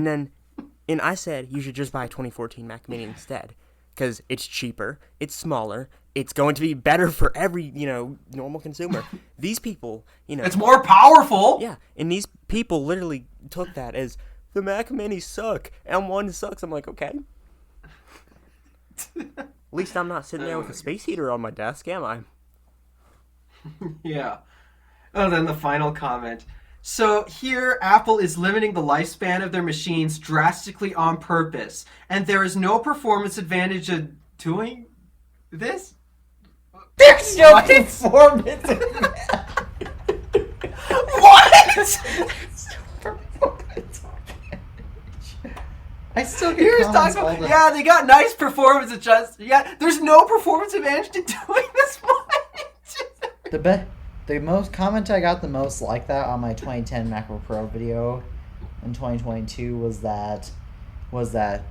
And I said you should just buy a 2014 Mac Mini instead, because it's cheaper, it's smaller, it's going to be better for every, normal consumer. These people, It's more powerful! Yeah, and these people literally took that as, the Mac Mini suck, M1 sucks. I'm like, okay. At least I'm not sitting there with a space heater on my desk, am I? Yeah. And then the final comment. So here, Apple is limiting the lifespan of their machines drastically on purpose, and there is no performance advantage of doing this? There's no performance. What? I still get Here's comments talking all about, the yeah, they got nice performance adjust. Yeah, there's no performance advantage to doing this much. The most comment I got the most like that on my 2010 MacBook Pro video in 2022 was that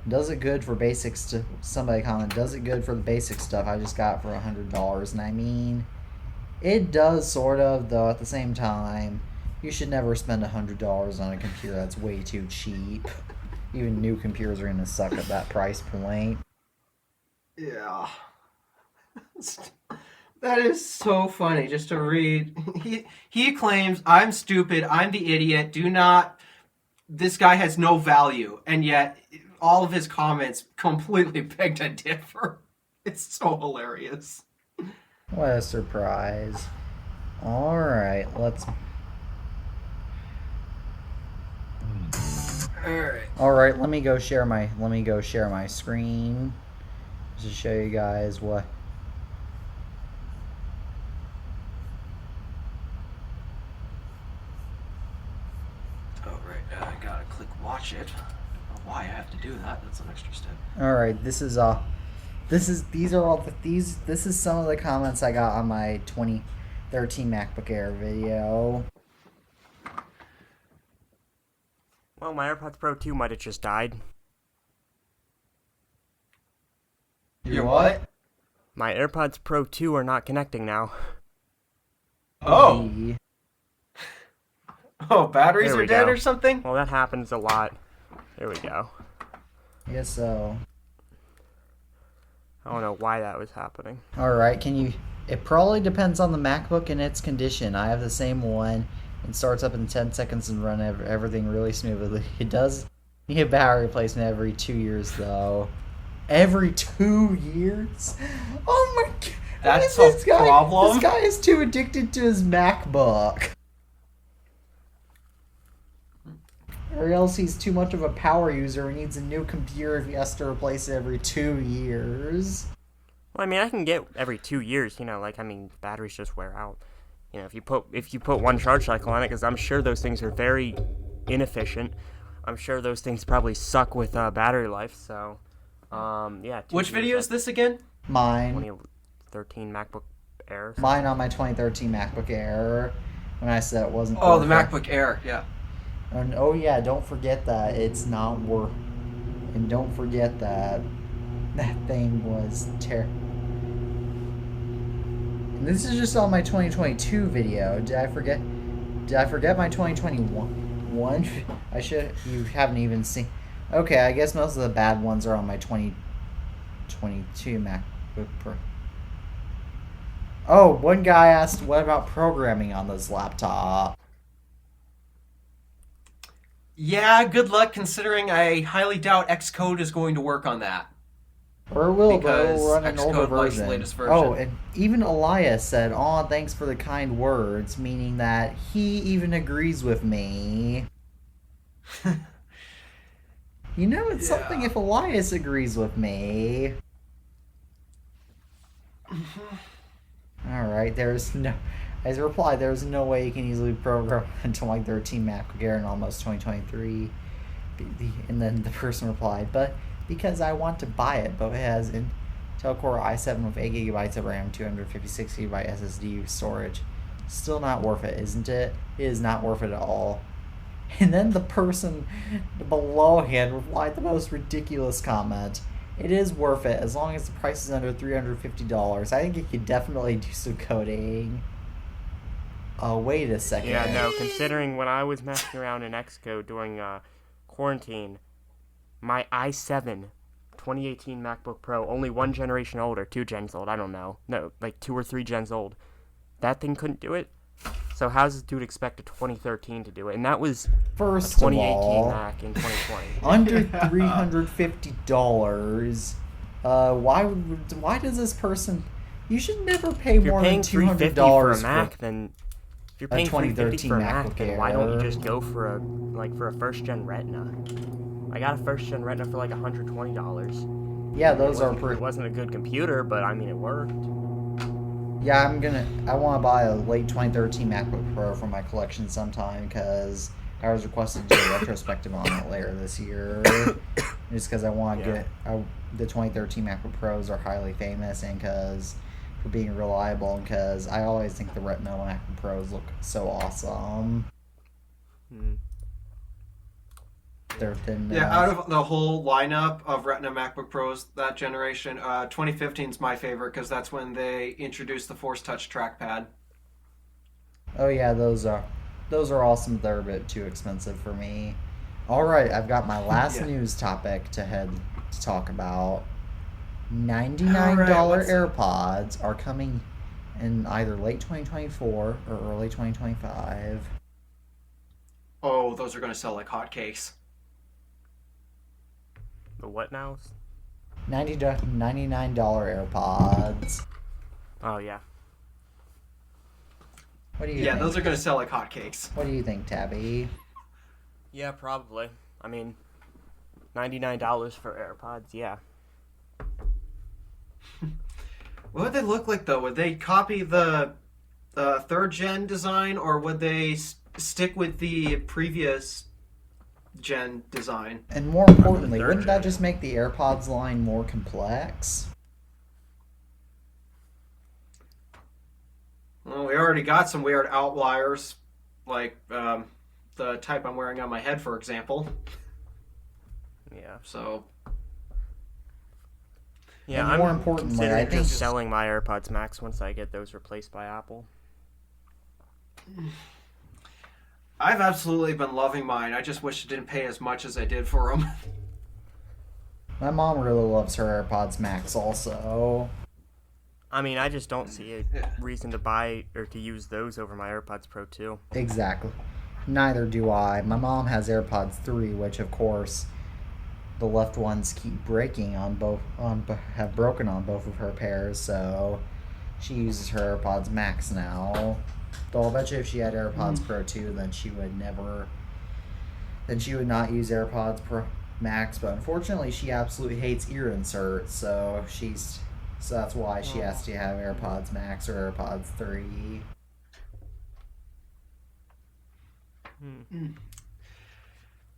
does it good for basics to somebody commented, does it good for the basic stuff I just got for $100, and I mean it does sort of, though at the same time you should never spend $100 on a computer that's way too cheap. Even new computers are gonna suck at that price point. Yeah. That is so funny just to read. He claims, I'm stupid, I'm the idiot, this guy has no value, and yet all of his comments completely beg to differ. It's so hilarious. What a surprise. Alright, let's... Alright, let me go share my screen to show you guys what... Alright, I gotta click watch it. I don't know why I have to do that. That's an extra step. Alright, this is some of the comments I got on my 2013 MacBook Air video. Well, my AirPods Pro 2 might have just died. Your what? My AirPods Pro 2 are not connecting now. Oh! Oh, batteries There are we dead go. or something? Well, that happens a lot. There we go. Yes, so. I don't know why that was happening. Alright, it probably depends on the MacBook and its condition. I have the same one. It starts up in 10 seconds and run everything really smoothly. It does You get battery replacement every 2 years, though. Every 2 years? Oh my god. That's This a problem. This guy is too addicted to his MacBook. Or else he's too much of a power user and needs a new computer if he has to replace it every 2 years. Well, I mean, I can get every 2 years. Batteries just wear out. If you put one charge cycle on it, because I'm sure those things are very inefficient. I'm sure those things probably suck with battery life. So, yeah. Which video is this again? Mine. 2013 MacBook Air. Mine on my 2013 MacBook Air. When I said it wasn't. Oh, the perfect. MacBook Air, yeah. And oh yeah, don't forget that it's not worth. And don't forget that thing was terrible. And this is just on my 2022 video. Did I forget my 2021? I should. You haven't even seen. Okay, I guess most of the bad ones are on my 2022 MacBook Pro. Oh, one guy asked, "What about programming on this laptop?" Yeah, good luck considering I highly doubt Xcode is going to work on that. Or will, but Because it'll run an older Xcode likes the version. latest version. Oh, and even Elias said, "Aw, thanks for the kind words," meaning that he even agrees with me. You know, it's something if Elias agrees with me. Alright, as a reply, there's no way you can easily program a 2013 MacBook Air in almost 2023. And then the person replied, "But because I want to buy it, but it has Intel Core i7 with 8 GB of RAM, 256 GB SSD storage. Still not worth it, isn't it? It is not worth it at all." And then the person below him replied the most ridiculous comment. "It is worth it as long as the price is under $350. I think you could definitely do some coding." Oh, wait a second. Yeah, no. Considering when I was messing around in Xcode during quarantine, my i7 2018 MacBook Pro, only 1 generation old or 2 gens old, I don't know. No, like 2 or 3 gens old. That thing couldn't do it. So how's this dude expect a 2013 to do it? And that was First a 2018 of all, Mac in 2020. under $350. Why does this person? You should never pay If you're more than paying $350 $200 for a Mac, then if you're paying $350 for a Mac, MacBook then why don't you Air. just go for a first gen Retina? I got a first gen Retina for like $120. Yeah, those are It pretty. wasn't a good computer, but I mean it worked. Yeah, I want to buy a late 2013 MacBook Pro for my collection sometime because I was requested to do a retrospective on it later this year. Just because I want to get the 2013 MacBook Pros are highly famous and because for being reliable and because I always think the Retina MacBook Pros look so awesome. They're thin. Yeah, out of the whole lineup of Retina MacBook Pros that generation, 2015 is my favorite because that's when they introduced the Force Touch trackpad. Oh yeah, those are awesome. They're a bit too expensive for me. All right, I've got my last news topic to talk about. $99 AirPods are coming in either late 2024 or early 2025. Oh, those are going to sell like hotcakes. The what now? $99 AirPods. Oh yeah. What do you Yeah, think? those are going to sell like hotcakes. What do you think, Tabby? Yeah, probably. I mean, $99 for AirPods, yeah. What would they look like though? Would they copy the third gen design, or would they stick with the previous gen design? And more importantly, third wouldn't that gen. just make the AirPods line more complex? Well, we already got some weird outliers, like the type I'm wearing on my head, for example. Yeah. So Yeah, And I'm more importantly, considering I think- just selling my AirPods Max once I get those replaced by Apple. I've absolutely been loving mine. I just wish I didn't pay as much as I did for them. My mom really loves her AirPods Max also. I mean, I just don't see a Yeah. reason to buy or to use those over my AirPods Pro 2. Exactly. Neither do I. My mom has AirPods 3, which of course the left ones keep breaking on both have broken on both of her pairs, so she uses her AirPods Max now. Though I'll bet you if she had AirPods Pro 2, then she would not use AirPods Pro Max. But unfortunately, she absolutely hates ear inserts, so that's why she has to have AirPods Max or AirPods 3.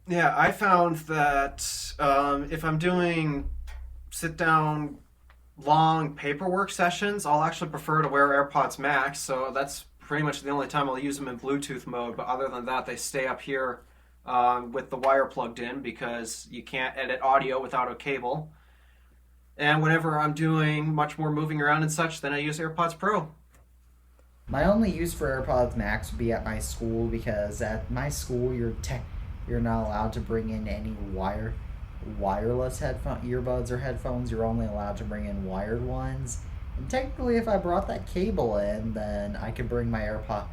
Yeah, I found that if I'm doing sit-down long paperwork sessions, I'll actually prefer to wear AirPods Max, so that's pretty much the only time I'll use them in Bluetooth mode. But other than that, they stay up here with the wire plugged in because you can't edit audio without a cable. And whenever I'm doing much more moving around and such, then I use AirPods Pro. My only use for AirPods Max would be at my school, because at my school you're not allowed to bring in any wireless earbuds or headphones. You're only allowed to bring in wired ones. And technically, if I brought that cable in, then I could bring my AirPods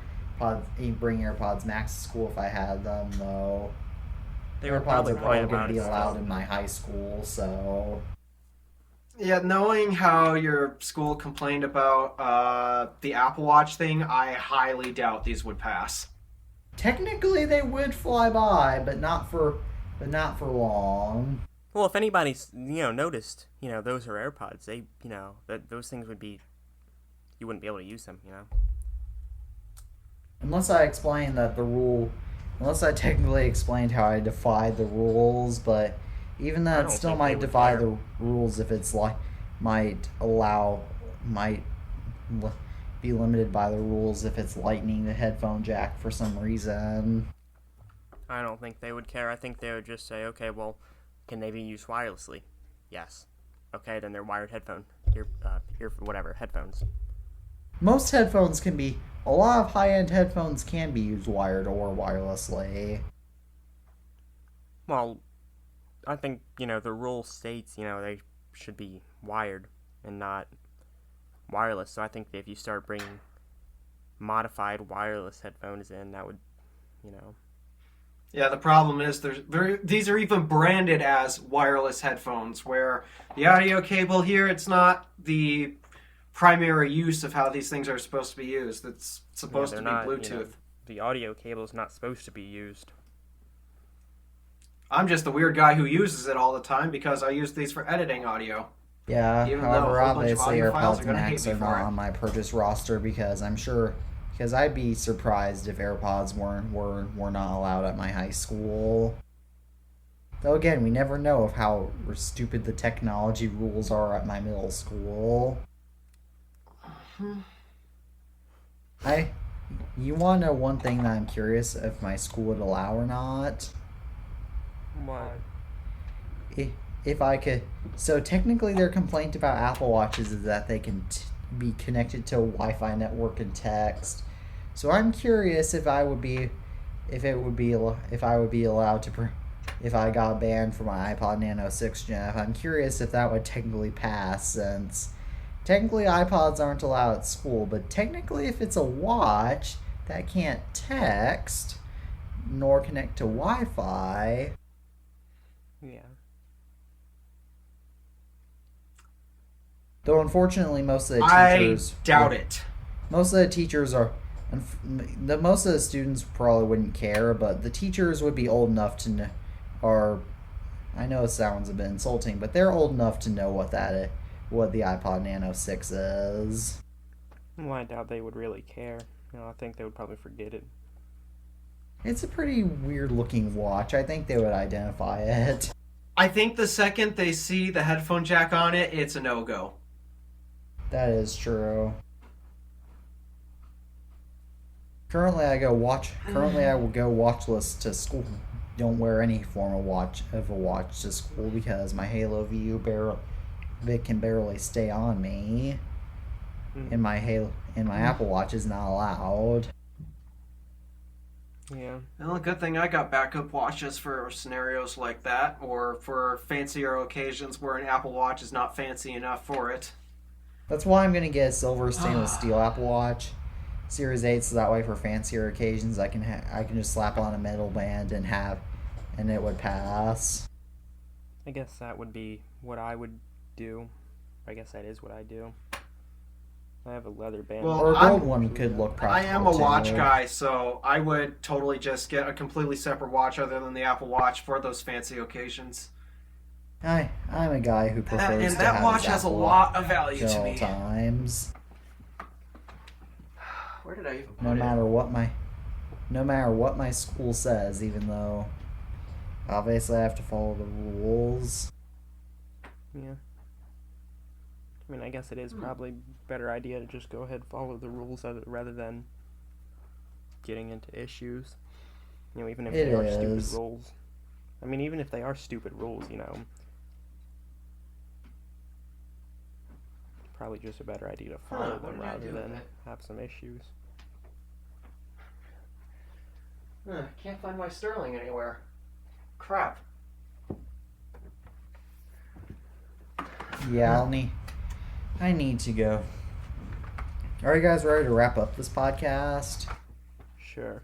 Max to school if I had them. Though They were AirPods probably are right probably going about to be it. allowed in my high school, so. Yeah, knowing how your school complained about the Apple Watch thing, I highly doubt these would pass. Technically, they would fly by, but not for long. Well, if anybody's noticed, those are AirPods. They that those things would be, you wouldn't be able to use them. Unless I technically explained how I defied the rules, but even I that don't still think might they would defy care. the rules if it's might be limited by the rules if it's lightning the headphone jack for some reason. I don't think they would care. I think they would just say, okay, well, can they be used wirelessly? Yes. Okay, then they're wired headphones. Most headphones can be, a lot of high-end headphones can be used wired or wirelessly. Well, I think, the rule states, they should be wired and not wireless. So I think that if you start bringing modified wireless headphones in, that would, Yeah, the problem is these are even branded as wireless headphones, where the audio cable here, it's not the primary use of how these things are supposed to be used. It's supposed to they're be not, Bluetooth. the audio cable is not supposed to be used. I'm just the weird guy who uses it all the time because I use these for editing audio. Yeah, Even though however, a whole bunch of obviously audio files AirPods are gonna hate Max me are for not it. on my purchase roster because I'd be surprised if AirPods were not allowed at my high school. Though again, we never know of how stupid the technology rules are at my middle school. You want to know one thing that I'm curious if my school would allow or not? What? If I could. So technically, their complaint about Apple Watches is that they can be connected to a Wi-Fi network and text. So I'm curious if I would be allowed to, if I got banned from my iPod Nano 6th Gen. I'm curious if that would technically pass, since technically iPods aren't allowed at school, but technically if it's a watch that can't text nor connect to Wi-Fi. Yeah. Though unfortunately most of the I teachers doubt it. Most of the teachers are most of the students probably wouldn't care, but the teachers would be old enough to know, or I know it sounds a bit insulting, but they're old enough to know what the iPod Nano 6 is. Well, I doubt they would really care. I think they would probably forget it. It's a pretty weird looking watch. I think they would identify it. I think the second they see the headphone jack on it, it's a no-go. That is true. Currently, I will go watchless to school. Don't wear any form of watch to school because my Halo View can barely stay on me, and my Apple Watch is not allowed. Yeah. Well, good thing I got backup watches for scenarios like that, or for fancier occasions where an Apple Watch is not fancy enough for it. That's why I'm gonna get a silver stainless steel Apple Watch, Series 8, so that way for fancier occasions I can just slap on a metal band and it would pass. I guess that would be what I would do. I guess that is what I do. I have a leather band. Well, Or a I'm- gold one could look I practical am a watch too. guy, so I would totally just get a completely separate watch other than the Apple Watch for those fancy occasions. I'm a guy who prefers And to that have watch his has a Apple lot of value at to all me. times. Where did I even put No it? matter what my school says, even though obviously I have to follow the rules. Yeah. I mean, I guess it is probably a better idea to just go ahead and follow the rules rather than getting into issues. Even if It they are stupid is. rules. I mean, even if they are stupid rules, probably just a better idea to follow what them did I rather do with than it? have some issues. Can't find my Sterling anywhere. Crap. Yeah, I need to go. Are you guys ready to wrap up this podcast? Sure.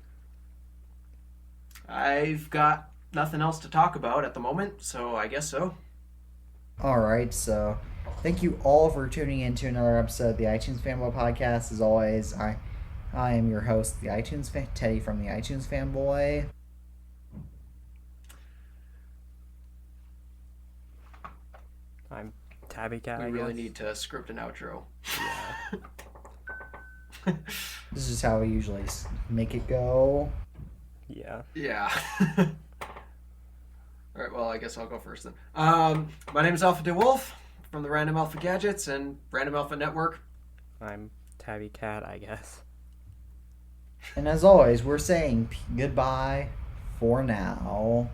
I've got nothing else to talk about at the moment, so I guess so. Alright, so thank you all for tuning in to another episode of the iTunes Fanboy Podcast. As always, I am your host, Teddy from the iTunes Fanboy. I'm Tabby Cat, We I really guess. need to script an outro. This is how we usually make it go. Yeah. Yeah. Alright, well, I guess I'll go first then. My name is Alpha DeWolf from the Random Alpha Gadgets and Random Alpha Network. I'm Tabby Cat, I guess. And as always, we're saying goodbye for now.